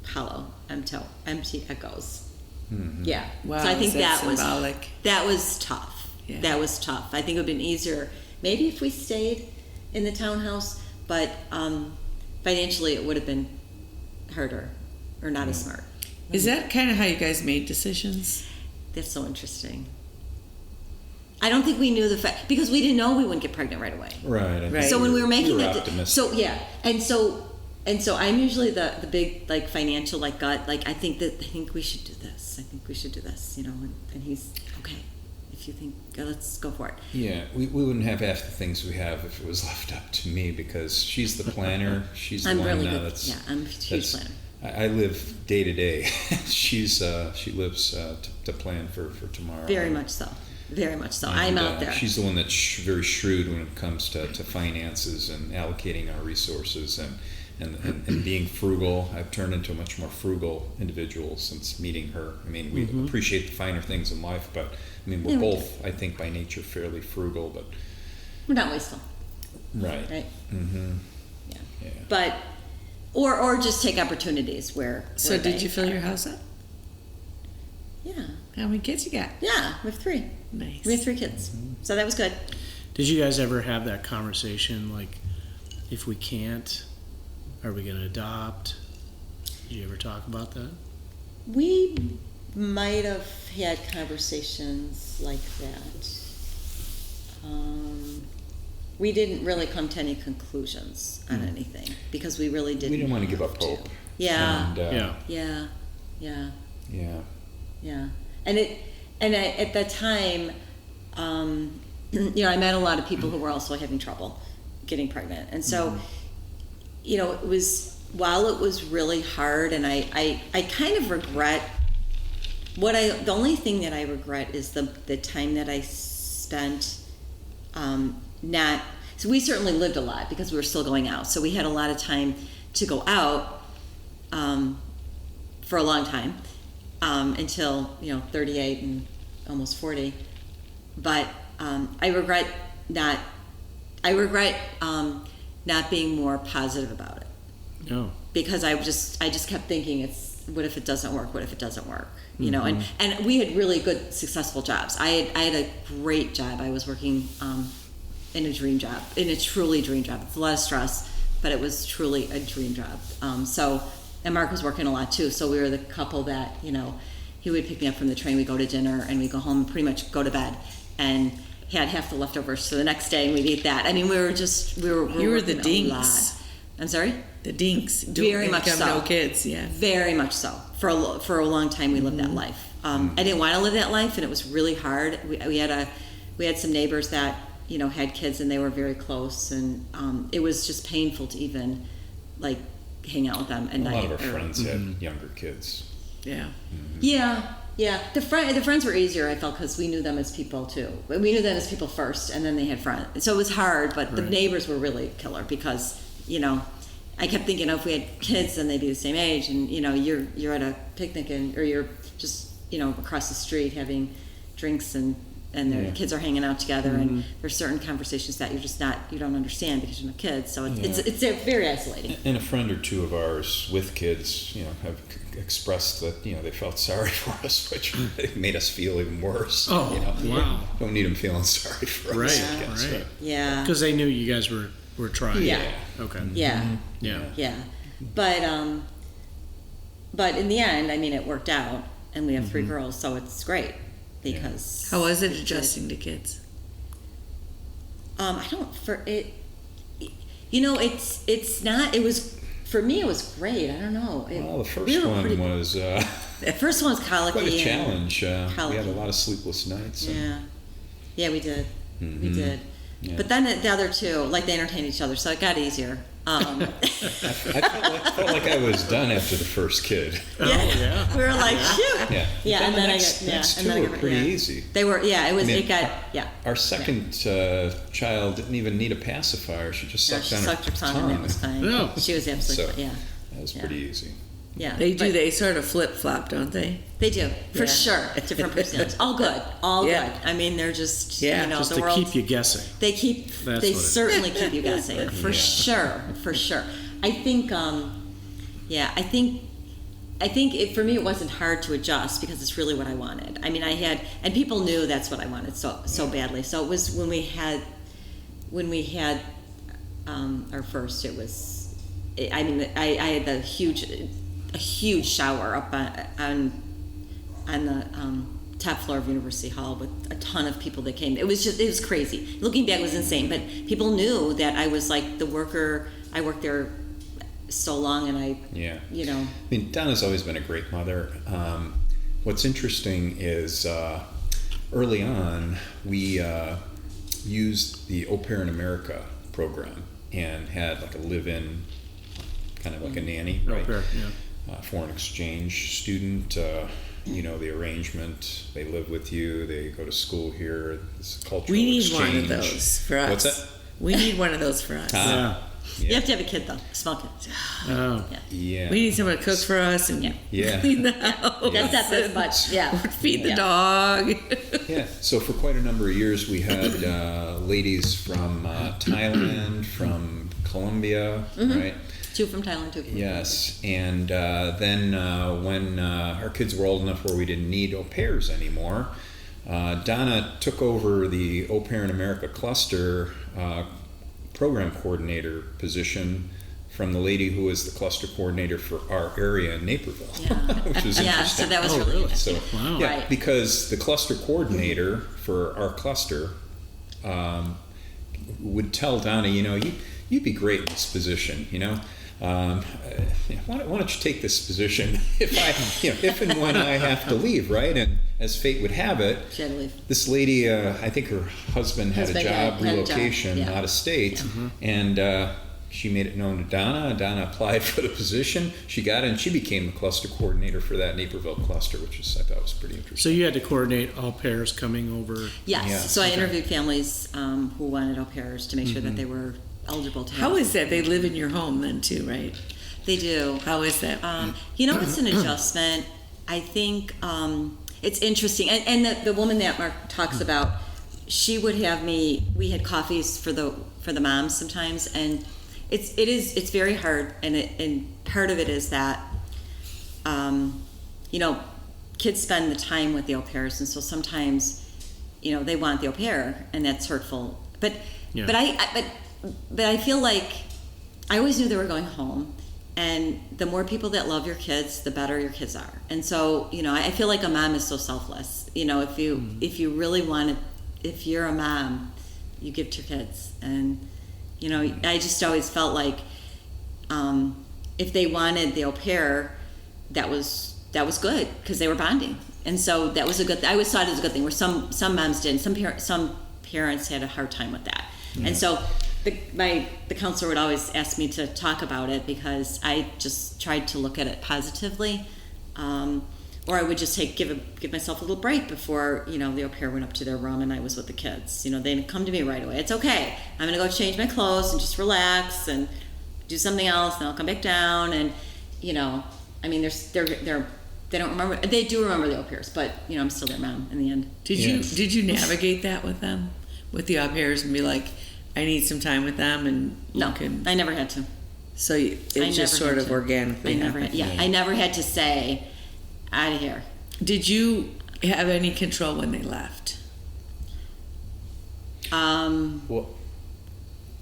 S2: hollow, empty echoes. Yeah.
S5: Wow,
S2: so I think
S5: is that
S2: that
S5: symbolic?
S2: was tough.
S5: Yeah.
S2: That was tough. I think it would have been easier maybe if we stayed in the townhouse, but financially it would have been harder or not as smart.
S5: Is that kind of how you guys made decisions?
S2: That's so interesting. I don't think we knew the fact because we didn't know we wouldn't get pregnant right away.
S1: Right.
S5: Right.
S2: So when we were making
S1: we were
S2: that,
S1: optimistic.
S2: so yeah, and so I'm usually the big like financial like gut like I think we should do this. I think we should do this. You know, and he's okay. If you think let's go for it.
S1: Yeah, we wouldn't have half the things we have if it was left up to me because she's the planner. She's the
S2: I'm
S1: one
S2: really good.
S1: that's
S2: Yeah, I'm a huge planner.
S1: I live day to day. She lives to plan for tomorrow.
S2: Very much so. Very much so.
S1: And,
S2: I'm out there.
S1: She's the one that's very shrewd when it comes to finances and allocating our resources and being frugal. I've turned into a much more frugal individual since meeting her. I mean, we appreciate the finer things in life, but I mean, we're both, I think, by nature fairly frugal, but
S2: We're not wasteful.
S1: right.
S2: Mm-hmm.
S1: Yeah.
S2: But or just take opportunities where.
S5: So did you fill your house up?
S2: Yeah.
S5: How many kids you got?
S2: Yeah, we have 3.
S5: Nice.
S2: We have 3 kids, so that was good.
S3: Did you guys ever have that conversation, like, if we can't, are we going to adopt? Did you ever talk about that?
S2: We might have had conversations like that. We didn't really come to any conclusions on anything because we really didn't.
S1: We didn't want to give
S2: have
S1: up
S2: to.
S1: hope.
S2: Yeah.
S1: And,
S3: Yeah.
S2: Yeah. And at that time, I met a lot of people who were also having trouble getting pregnant, and so, it was while it was really hard, and I kind of regret the only thing that I regret is the time that I spent so we certainly lived a lot because we were still going out, so we had a lot of time to go out for a long time until 38 and almost 40. But I regret not being more positive about it.
S3: No.
S2: Because I just kept thinking what if it doesn't work? What if it doesn't work? And we had really good successful jobs. I had a great job. I was working in a dream job, in a truly dream job. It's a lot of stress, but it was truly a dream job. And Mark was working a lot too. So we were the couple that, he would pick me up from the train, we'd go to dinner, and we'd go home and pretty much go to bed. And he had half the leftovers for the next day, and we'd eat that. I mean, we were
S5: You were the
S2: working a
S5: dinks.
S2: lot. I'm sorry?
S5: The dinks.
S2: Very much so.
S5: No kids, yeah.
S2: Very much so. For a long time, we lived that life. I didn't want to live that life, and it was really hard. We had some neighbors that had kids, and they were very close, and it was just painful to even like hang out with them at night.
S1: A lot of our friends had younger kids.
S5: Yeah.
S2: Yeah. The friends were easier, I felt, because we knew them as people too. We knew them as people first, and then they had friends. So it was hard, but the neighbors were really killer because I kept thinking, if we had kids, then they'd be the same age, and you're at a picnic or you're just across the street having drinks and the kids are hanging out together, and there's certain conversations that you don't understand because you don't have kids. So it's very isolating.
S1: And a friend or two of ours with kids, have expressed that they felt sorry for us, which made us feel even worse.
S3: Oh, wow!
S1: Don't need them feeling sorry for us. I guess,
S3: Right.
S2: Yeah.
S3: Because they knew you guys were trying.
S2: Yeah.
S3: Okay.
S2: Yeah.
S3: Yeah.
S2: But in the end, I mean, it worked out, and we have 3 girls, so it's great because.
S5: How was it adjusting to kids?
S2: It's not. It was for me. It was great. I don't know.
S1: Well, the first one was
S2: The first one was colicky.
S1: quite a challenge. We had
S2: colicky.
S1: a lot of sleepless nights.
S2: Yeah, we did. We did.
S1: Yeah.
S2: But then the other 2, like, they entertained each other, so it got easier.
S1: I felt like I was done after the first kid.
S2: We were like, shoot.
S1: Yeah.
S2: And then
S1: Next two were pretty easy.
S2: They were,
S1: Our second child didn't even need a pacifier. She just sucked on
S2: her tongue. And it was fine.
S3: Yeah.
S2: She was absolutely,
S1: That was pretty easy.
S2: Yeah.
S5: They sort of flip-flop, don't they?
S2: They do, for
S5: Yeah.
S2: sure. Different personalities. All good.
S5: Yeah.
S2: I mean, they're just,
S3: Just
S2: the
S3: to
S2: world.
S3: keep you guessing.
S2: They
S3: what it is.
S2: certainly keep you guessing, for sure. I think, I think for me it wasn't hard to adjust because it's really what I wanted. I mean, and people knew that's what I wanted so badly. So it was when we had our first, it was, I mean, I had a huge shower up on the top floor of University Hall with a ton of people that came. It was crazy. Looking back, it was insane. But people knew that I was like the worker. I worked there so long, and I
S1: mean, Donna's always been a great mother. What's interesting is early on we used the Au Pair in America program and had like a live-in, kind of like a nanny, right?
S3: Au pair,
S1: Foreign exchange student. The arrangement, they live with you, they go to school here, it's a cultural
S5: We need
S1: exchange.
S5: one of those for us.
S1: What's that?
S5: We need one of those for us.
S2: You have to have a kid though, a small kid.
S3: Oh.
S1: Yeah.
S5: We need someone to cook for us and clean the house.
S2: That's not as much. Yeah.
S5: Feed the dog.
S1: Yeah. So for quite a number of years, we had ladies from Thailand, from Colombia, right?
S2: 2 from Thailand, 2 from
S1: Yes, and then when our kids were old enough where we didn't need au pairs anymore, Donna took over the Au Pair in America cluster program coordinator position from the lady who was the cluster coordinator for our area in Naperville, which was interesting.
S2: So that was really good.
S1: So,
S3: Wow.
S2: Right.
S1: because the cluster coordinator for our cluster would tell Donna, you'd be great in this position, why don't you take this position if and when I have to leave, right? And as fate would have it,
S2: She had to leave.
S1: this lady, I think her husband had a job
S2: had a job,
S1: relocation
S2: yeah.
S1: out of state, and she made it known to Donna. Donna applied for the position. She got it, and she became the cluster coordinator for that Naperville cluster, which I thought was pretty interesting.
S3: So you had to coordinate au pairs coming over.
S2: Yes.
S1: Yeah.
S2: So I interviewed families who wanted au pairs to make sure that they were eligible to have.
S5: How is that? They live in your home then too, right?
S2: They do.
S5: How is that?
S2: It's an adjustment. I think it's interesting. And the woman that Mark talks about, she would have me. We had coffees for the moms sometimes, and it's very hard. And part of it is that, kids spend the time with the au pairs, and so sometimes, they want the au pair, and that's hurtful. But I feel like I always knew they were going home. And the more people that love your kids, the better your kids are. And so, I feel like a mom is so selfless. If you really want to, if you're a mom, you give to your kids. And, I just always felt like if they wanted the au pair, that was good because they were bonding. And so that was a good. I always thought it was a good thing. Where some moms didn't. Some parents had a hard time with that. Yeah. And so. The counselor would always ask me to talk about it because I just tried to look at it positively, or I would just give myself a little break before the au pair went up to their room and I was with the kids. They'd come to me right away. It's okay. I'm gonna go change my clothes and just relax and do something else, and I'll come back down. And they don't remember. They do remember the au pairs, but I'm still their mom in the end.
S5: Did you navigate that with them, with the au pairs, and be like, I need some time with them, and
S2: no, I never had to.
S5: So it just sort of organically happened.
S2: I never had to say, out of here.
S5: Did you have any control when they left?
S1: Well,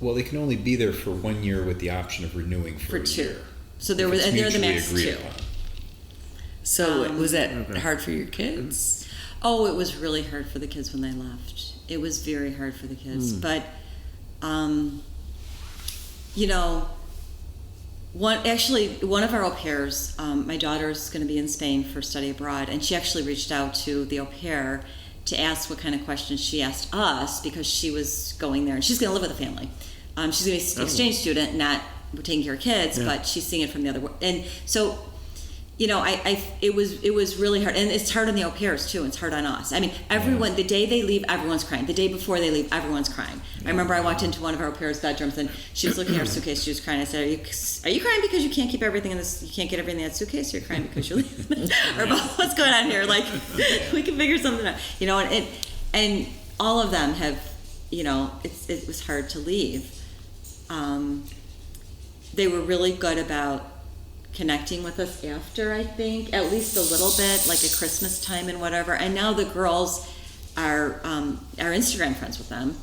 S1: they can only be there for 1 year with the option of renewing for a
S2: 2.
S1: year.
S2: So they're the max 2.
S5: So was that hard for your kids?
S2: Oh, it was really hard for the kids when they left. It was very hard for the kids, but. One of our au pairs, my daughter's going to be in Spain for study abroad, and she actually reached out to the au pair to ask what kind of questions she asked us because she was going there, and she's going to live with a family. She's going to be an exchange student, not taking care of kids, but she's seeing it from the other way. And so, you know, it was really hard, and it's hard on the au pairs too. It's hard on us. I mean, everyone. The day they leave, everyone's crying. The day before they leave, everyone's crying. I remember I walked into one of our au pairs' bedrooms, and she was looking at her suitcase. She was crying. I said, "Are you crying because you can't keep everything in this? You can't get everything in that suitcase? Or you're crying because you're leaving? Or what's going on here? Like, we can figure something out, you know." And all of them have, you know, it was hard to leave. They were really good about connecting with us after, I think, at least a little bit, like at Christmas time and whatever. And now the girls are Instagram friends with them.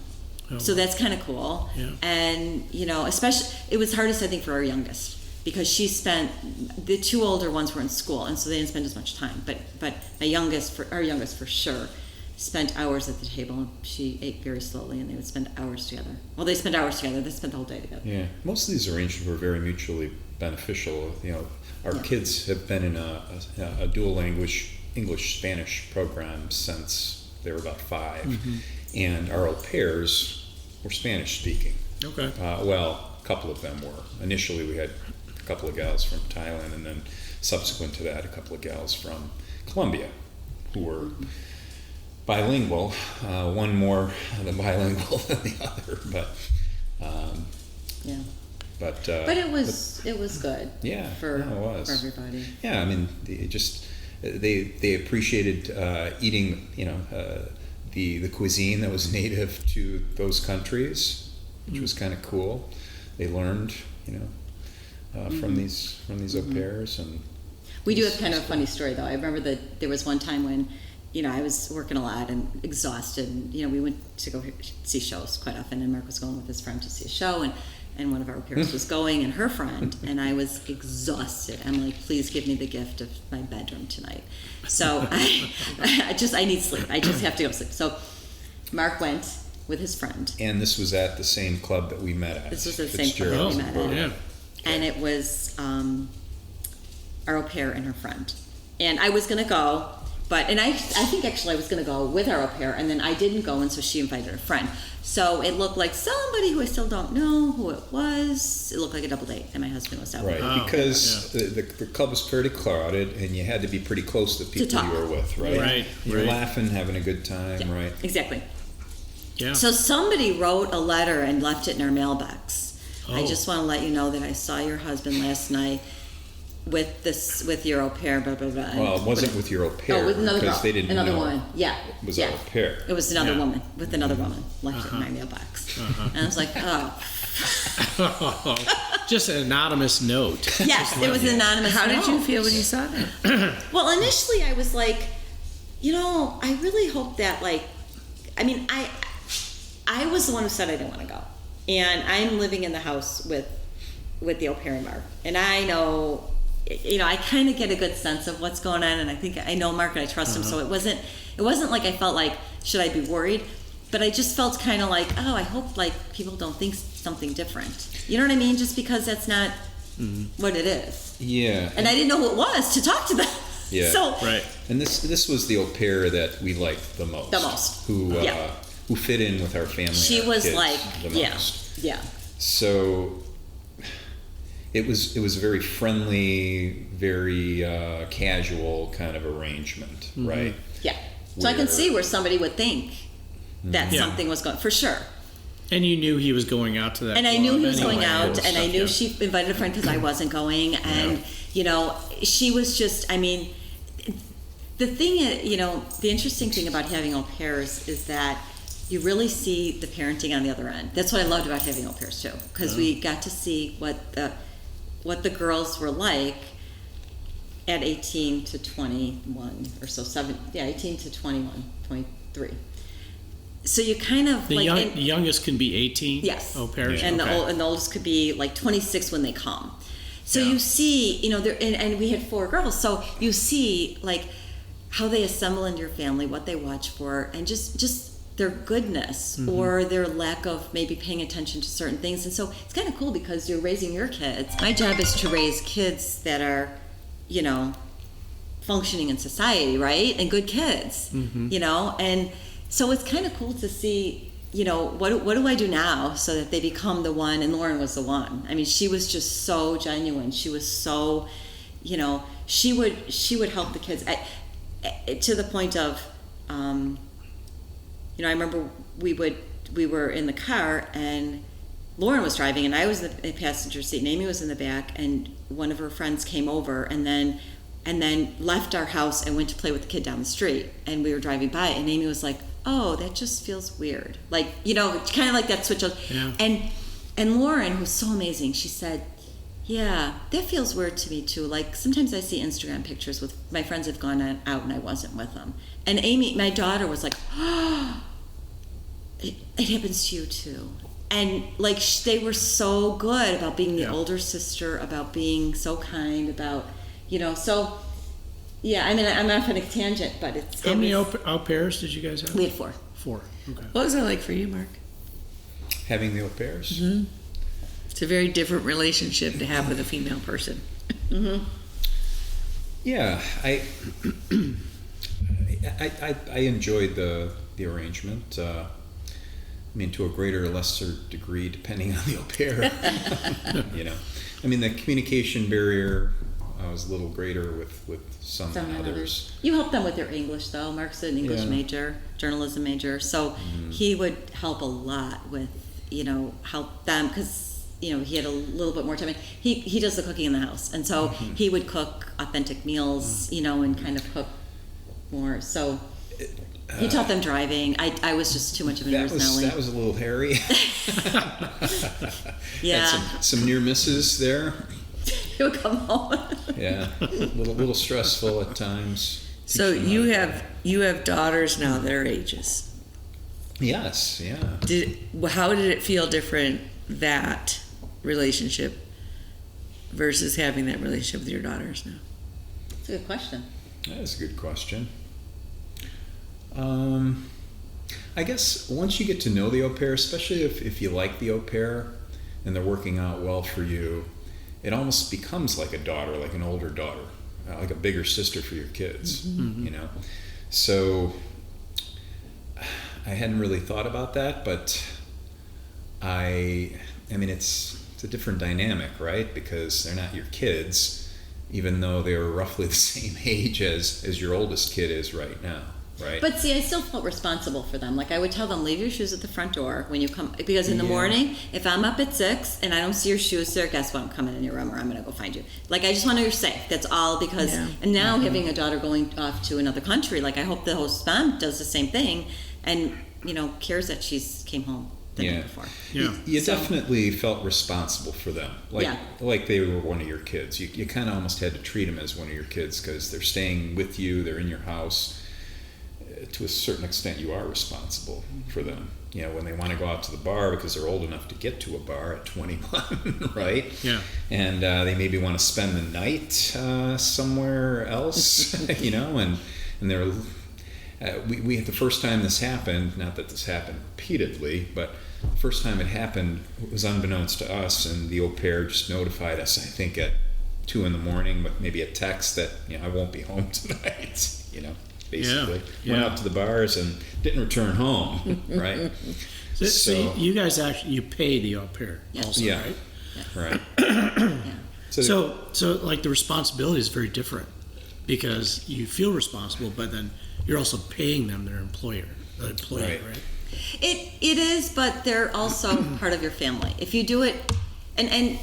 S3: Oh.
S2: So that's kind of cool.
S3: Yeah.
S2: And, you know, especially, it was hardest, I think, for our youngest, because the 2 older ones were in school, and so they didn't spend as much time. But our youngest for sure, spent hours at the table, and she ate very slowly, and they would spend hours together. Well, they spent hours together. They spent the whole day together.
S1: Yeah, most of these arrangements were very mutually beneficial. You know, our kids have been in a dual language English-Spanish program since they were about 5, and our au pairs were Spanish speaking.
S3: Okay.
S1: Well, a couple of them were. Initially, we had a couple of gals from Thailand, and then subsequent to that, a couple of gals from Colombia who were bilingual, one more than bilingual than the other, but
S2: Yeah.
S1: but
S2: it was good.
S1: Yeah,
S2: For
S1: no, it was.
S2: for everybody.
S1: Yeah, I mean, they appreciated eating, you know, the cuisine that was native to those countries, which was kind of cool. They learned, you know, from these au pairs, and
S2: We do have kind of a funny story, though. I remember that there was one time when, you know, I was working a lot and exhausted, and, you know, we went to go see shows quite often, and Mark was going with his friend to see a show, and one of our au pairs was going, and her friend, and I was exhausted. I'm like, please give me the gift of my bedroom tonight. So I need sleep. I just have to go sleep. So Mark went with his friend.
S1: And this was at the same club that we met at.
S2: This was the same club that we met at.
S3: Yeah.
S2: And it was our au pair and her friend. And I was going to go, and I think actually I was going to go with our au pair, and then I didn't go, and so she invited a friend. So it looked like somebody who I still don't know who it was. It looked like a double date, and my husband was out.
S1: Right, because the club was pretty crowded, and you had to be pretty close to people you were with, right?
S3: Right,
S1: You're
S3: right.
S1: laughing, having a good time,
S2: Yeah,
S1: right?
S2: exactly.
S3: Yeah.
S2: So somebody wrote a letter and left it in our mailbox. I
S3: Oh.
S2: just want to let you know that I saw your husband last night with your au pair, blah, blah, blah.
S1: Well, it wasn't with your au pair,
S2: with another girl.
S1: because they didn't
S2: another
S1: know
S2: woman. Yeah.
S1: it was
S2: yeah.
S1: our au pair.
S2: It was another
S3: Yeah.
S2: woman with another woman left it in my mailbox. And I was like, oh.
S3: Just an anonymous note.
S2: Yes, it was an anonymous
S5: How did you
S2: note.
S5: feel when you saw that?
S2: Well, initially I was like, you know, I really hope that, like, I mean, I was the one who said I didn't want to go. And I'm living in the house with the au pair and Mark. And I know, you know, I kind of get a good sense of what's going on, and I think I know Mark and I trust him, so it wasn't like I felt like, should I be worried? But I just felt kind of like, oh, I hope like people don't think something different. You know what I mean? Just because that's not what it is.
S1: Yeah.
S2: And I didn't know who it was to talk to them.
S1: Yeah.
S2: So
S3: Right.
S1: And this was the au pair that we liked the most.
S2: The most.
S1: Who fit in with our family.
S2: she
S1: and our
S2: was
S1: kids
S2: like,
S1: the
S2: yeah,
S1: most.
S2: yeah.
S1: So it was a very friendly, very casual kind of arrangement, right?
S2: Yeah. So I can
S1: Where-
S2: see where somebody would think that
S3: Yeah.
S2: something was going, for sure.
S3: And you knew he was going out to that.
S2: And I knew
S3: club
S2: he was going
S3: anyway.
S2: out, and I knew
S3: Yeah.
S2: she invited a friend because I wasn't going. And, you know, she was just, I mean, the thing, you know, the interesting thing about having au pairs is that you really see the parenting on the other end. That's what I loved about having au pairs too, because we got to see what the girls were like at 18 to 21 or so, 18 to 21, 23. So you kind of
S3: The
S2: like
S3: youngest can be 18.
S2: yes,
S3: Au pairs.
S2: and
S3: Okay.
S2: the oldest could be like 26 when they come. So
S3: Yeah.
S2: you see, you know, and we had 4 girls, so you see like how they assemble in your family, what they watch for, and just their goodness or their lack of maybe paying attention to certain things. And so it's kind of cool because you're raising your kids. My job is to raise kids that are, you know, functioning in society, right? And good kids, you know? And so it's kind of cool to see, what do I do now so that they become the one? And Lauren was the one. I mean, she was just so genuine. She was so, she would help the kids to the point of, I remember we were in the car and Lauren was driving and I was in the passenger seat and Amy was in the back, and one of her friends came over and then left our house and went to play with the kid down the street, and we were driving by and Amy was like, oh, that just feels weird. Like, kind of like that switch.
S3: Yeah.
S2: And Lauren, who's so amazing, she said, yeah, that feels weird to me too. Like, sometimes I see Instagram pictures with my friends have gone out and I wasn't with them. And Amy, my daughter, was like, oh, it happens to you too. And like, they were so good about being the older sister, about being so kind, about, so yeah, I mean, I'm not on a tangent, but it's...
S3: How many au pairs did you guys have?
S2: We had 4.
S3: 4, okay.
S5: What was that like for you, Mark?
S1: Having the au pairs?
S5: Mm-hmm. It's a very different relationship to have with a female person.
S2: Mm-hmm.
S1: Yeah, I enjoyed the arrangement. I mean, to a greater or lesser degree, depending on the au pair. I mean, the communication barrier was a little greater with some than others.
S2: You helped them with their English, though. Mark's an English major, journalism major, so he would help a lot with, help them, because, he had a little bit more time. He does the cooking in the house, and so he would cook authentic meals, and kind of cook more. So he taught them driving. I was just too much of a nervous Nelly.
S1: That was a little hairy.
S2: Yeah.
S1: Had some near misses there.
S2: He would come home.
S1: Yeah, little stressful at times.
S5: So you have daughters now, their ages.
S1: Yes, yeah.
S5: How did it feel different, that relationship versus having that relationship with your daughters now?
S2: That's a good question.
S1: That is a good question. I guess once you get to know the au pair, especially if you like the au pair and they're working out well for you, it almost becomes like a daughter, like an older daughter, like a bigger sister for your kids, So I hadn't really thought about that, but I mean, it's a different dynamic, right? Because they're not your kids, even though they were roughly the same age as your oldest kid is right now. Right.
S2: But see, I still felt responsible for them. Like, I would tell them, leave your shoes at the front door when you come, because in the morning, if I'm up at 6 and I don't see your shoes there, guess what? I'm coming in your room, or I'm going to go find you. Like, I just want to know you're safe. That's all. Because and now having a daughter going off to another country, like, I hope the host mom does the same thing, and cares that she's came home the day before.
S3: Yeah.
S1: You definitely felt responsible for them, like they were one of your kids. You kind of almost had to treat them as one of your kids, because they're staying with you, they're in your house. To a certain extent, you are responsible for them. When they want to go out to the bar because they're old enough to get to a bar at 21, right?
S3: Yeah.
S1: And they maybe want to spend the night somewhere else, and they're we the first time this happened, not that this happened repeatedly, but the first time it happened, it was unbeknownst to us, and the au pair just notified us, I think at 2 a.m, with maybe a text that I won't be home tonight. Basically, went out to the bars and didn't return home, right?
S3: So you guys you pay the au pair also, right?
S1: Right.
S3: So like the responsibility is very different, because you feel responsible, but then you're also paying them, their employee, right?
S2: It is, but they're also part of your family. If you do it, and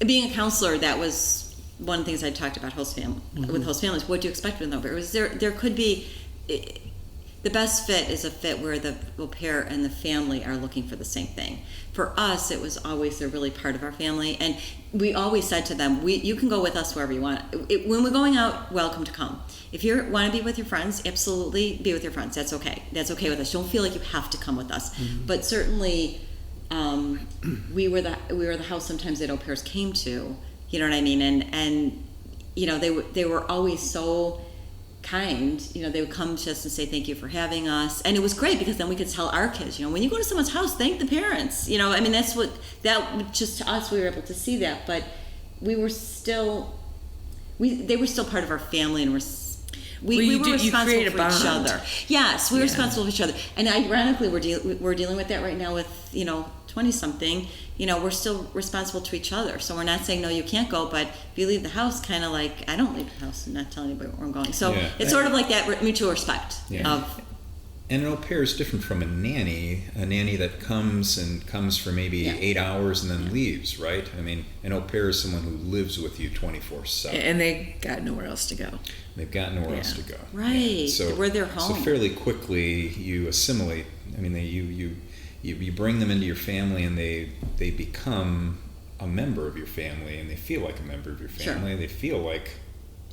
S2: being a counselor, that was one of the things I talked about with host families. What do you expect with an au pair? There could be, the best fit is a fit where the au pair and the family are looking for the same thing. For us, it was always, they're really part of our family, and we always said to them, you can go with us wherever you want. When we're going out, welcome to come. If you want to be with your friends, absolutely be with your friends. That's okay. That's okay with us. Don't feel like you have to come with us. But certainly, we were the house sometimes that au pairs came to. You know what I mean? And they were always so kind. They would come to us and say thank you for having us, and it was great because then we could tell our kids, when you go to someone's house, thank the parents. I mean, that's what just to us, we were able to see that, but we were still they were still part of our family, and We were responsible
S5: create a
S2: for each
S5: bond.
S2: other. Yes, we were responsible for each other. And ironically, we're dealing with that right now with 20-something. We're still responsible to each other. So we're not saying no, you can't go. But if you leave the house, kind of like I don't leave the house and not tell anybody where I'm going. So it's sort of like that mutual respect of.
S1: And an au pair is different from a nanny that comes for maybe 8 hours and then leaves, right? I mean, an au pair is someone who lives with you 24/7.
S5: And they got nowhere else to go.
S1: They've got nowhere else to go.
S2: Right.
S1: So
S2: we're their home.
S1: So fairly quickly you assimilate. I mean, you bring them into your family and they become a member of your family and they feel like a member of your family. Sure. They feel like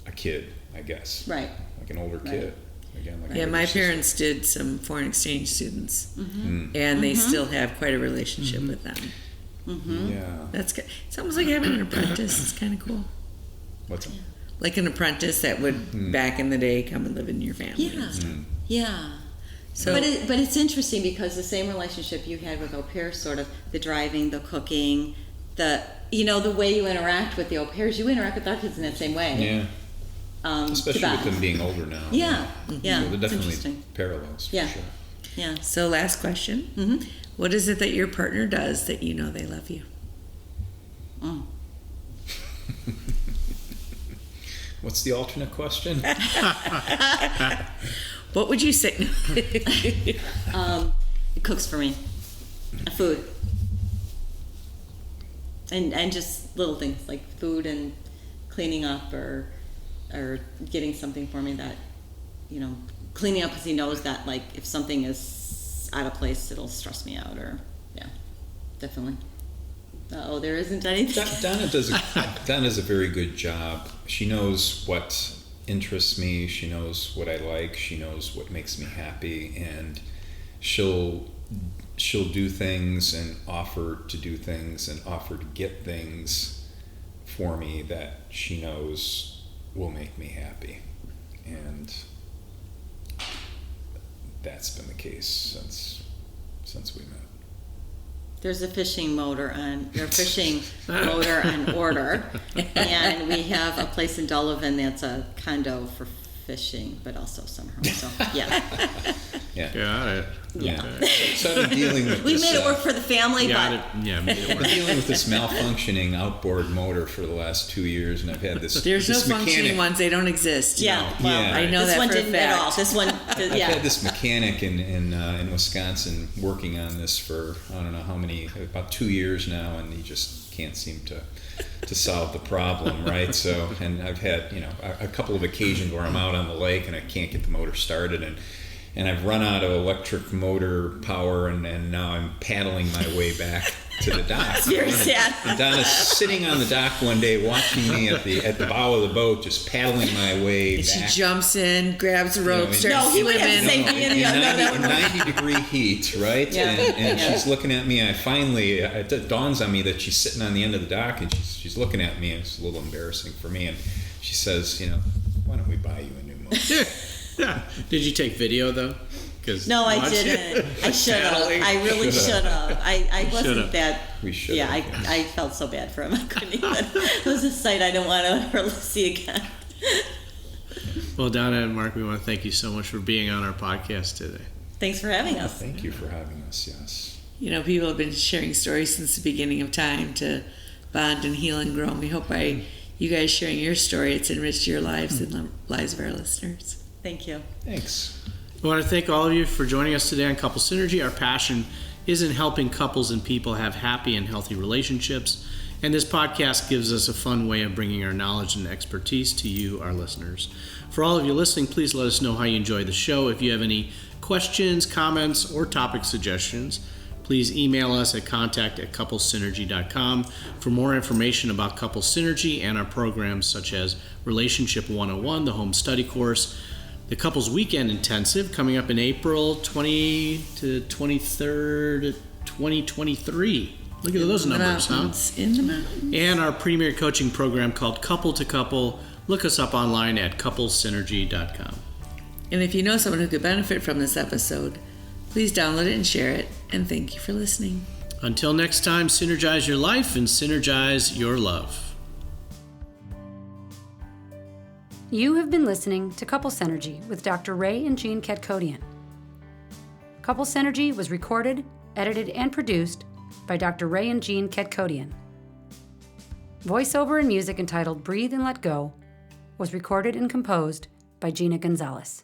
S1: a kid, I guess.
S2: Right.
S1: Like an older kid. Again, like
S5: my parents did some foreign exchange students, and they still have quite a relationship with them.
S1: Yeah,
S5: that's good. It's almost like having an apprentice. It's kind of cool.
S1: What's that?
S5: Like an apprentice that would back in the day come and live in your family.
S2: Yeah. So, but it's interesting because the same relationship you had with au pairs, sort of the driving, the cooking, the way you interact with the au pairs, you interact with our kids in that same way.
S1: Yeah. Especially with them being older now.
S2: Yeah.
S1: So they're definitely parallels for sure.
S2: Yeah.
S5: So last question. What is it that your partner does that you know they love you?
S1: What's the alternate question?
S5: What would you say?
S2: It cooks for me. Food. And just little things like food and cleaning up or getting something for me that, cleaning up because he knows that, like, if something is out of place, it'll stress me out definitely. There isn't anything.
S1: Donna does a very good job. She knows what interests me. She knows what I like. She knows what makes me happy, and she'll do things and offer to do things and offer to get things for me that she knows will make me happy, and that's been the case since we met.
S2: There's a fishing motor on order, and we have a place in Delavan that's a condo for fishing, but also summer home. So yeah.
S3: Got it.
S1: Yeah. So I've been dealing with
S2: we
S1: this,
S2: made it work for the family,
S3: made
S2: but
S3: it
S1: I've been dealing with this malfunctioning outboard motor for the last 2 years, and I've had this.
S5: There's
S1: this
S5: no functioning ones; they don't exist. I know
S2: this
S5: that
S2: one
S5: for
S2: didn't
S5: a fact.
S2: at all. This one,
S1: I've had this mechanic in Wisconsin working on this for I don't know how many, about 2 years now, and he just can't seem to solve the problem, right? So, and I've had a couple of occasions where I'm out on the lake and I can't get the motor started, and I've run out of electric motor power, and now I'm paddling my way back to the dock.
S2: It's very sad.
S1: And Donna's sitting on the dock one day watching me at the bow of the boat, just paddling my way
S5: And
S1: back.
S5: she jumps in, grabs a rope, starts
S2: he would have the
S5: swimming.
S2: same thing
S1: In 90-degree heat, right?
S2: Yeah.
S1: And she's looking at me. It dawns on me that she's sitting on the end of the dock, and she's looking at me, and it's a little embarrassing for me. And she says, why don't we buy you a new motor?
S3: Did you take video though?
S2: No, I didn't. I should have. I really should have. I wasn't that.
S1: We should.
S2: Yeah, I felt so bad for him. I couldn't even. It was a sight I don't want to ever see again.
S3: Well, Donna and Mark, we want to thank you so much for being on our podcast today.
S2: Thanks for having us.
S1: Thank you for having us. Yes.
S5: People have been sharing stories since the beginning of time to bond and heal and grow. And we hope by you guys sharing your story, it's enriched your lives and the lives of our listeners.
S2: Thank you.
S1: Thanks.
S3: I want to thank all of you for joining us today on Couple Synergy. Our passion is in helping couples and people have happy and healthy relationships. And this podcast gives us a fun way of bringing our knowledge and expertise to you, our listeners. For all of you listening, please let us know how you enjoy the show. If you have any questions, comments, or topic suggestions, please email us at contact@couplesynergy.com for more information about Couple Synergy and our programs such as Relationship 101, the home study course, the Couples Weekend Intensive coming up in April 20 to 23rd, 2023. Look at those numbers, huh?
S5: In the mountains.
S3: And our premier coaching program called Couple to Couple. Look us up online at couplesynergy.com.
S5: And if you know someone who could benefit from this episode, please download it and share it. And thank you for listening.
S3: Until next time, synergize your life and synergize your love.
S4: You have been listening to Couple Synergy with Dr. Ray and Jean Ketkodian. Couple Synergy was recorded, edited, and produced by Dr. Ray and Jean Ketkodian. Voiceover and music entitled Breathe and Let Go was recorded and composed by Gina Gonzalez.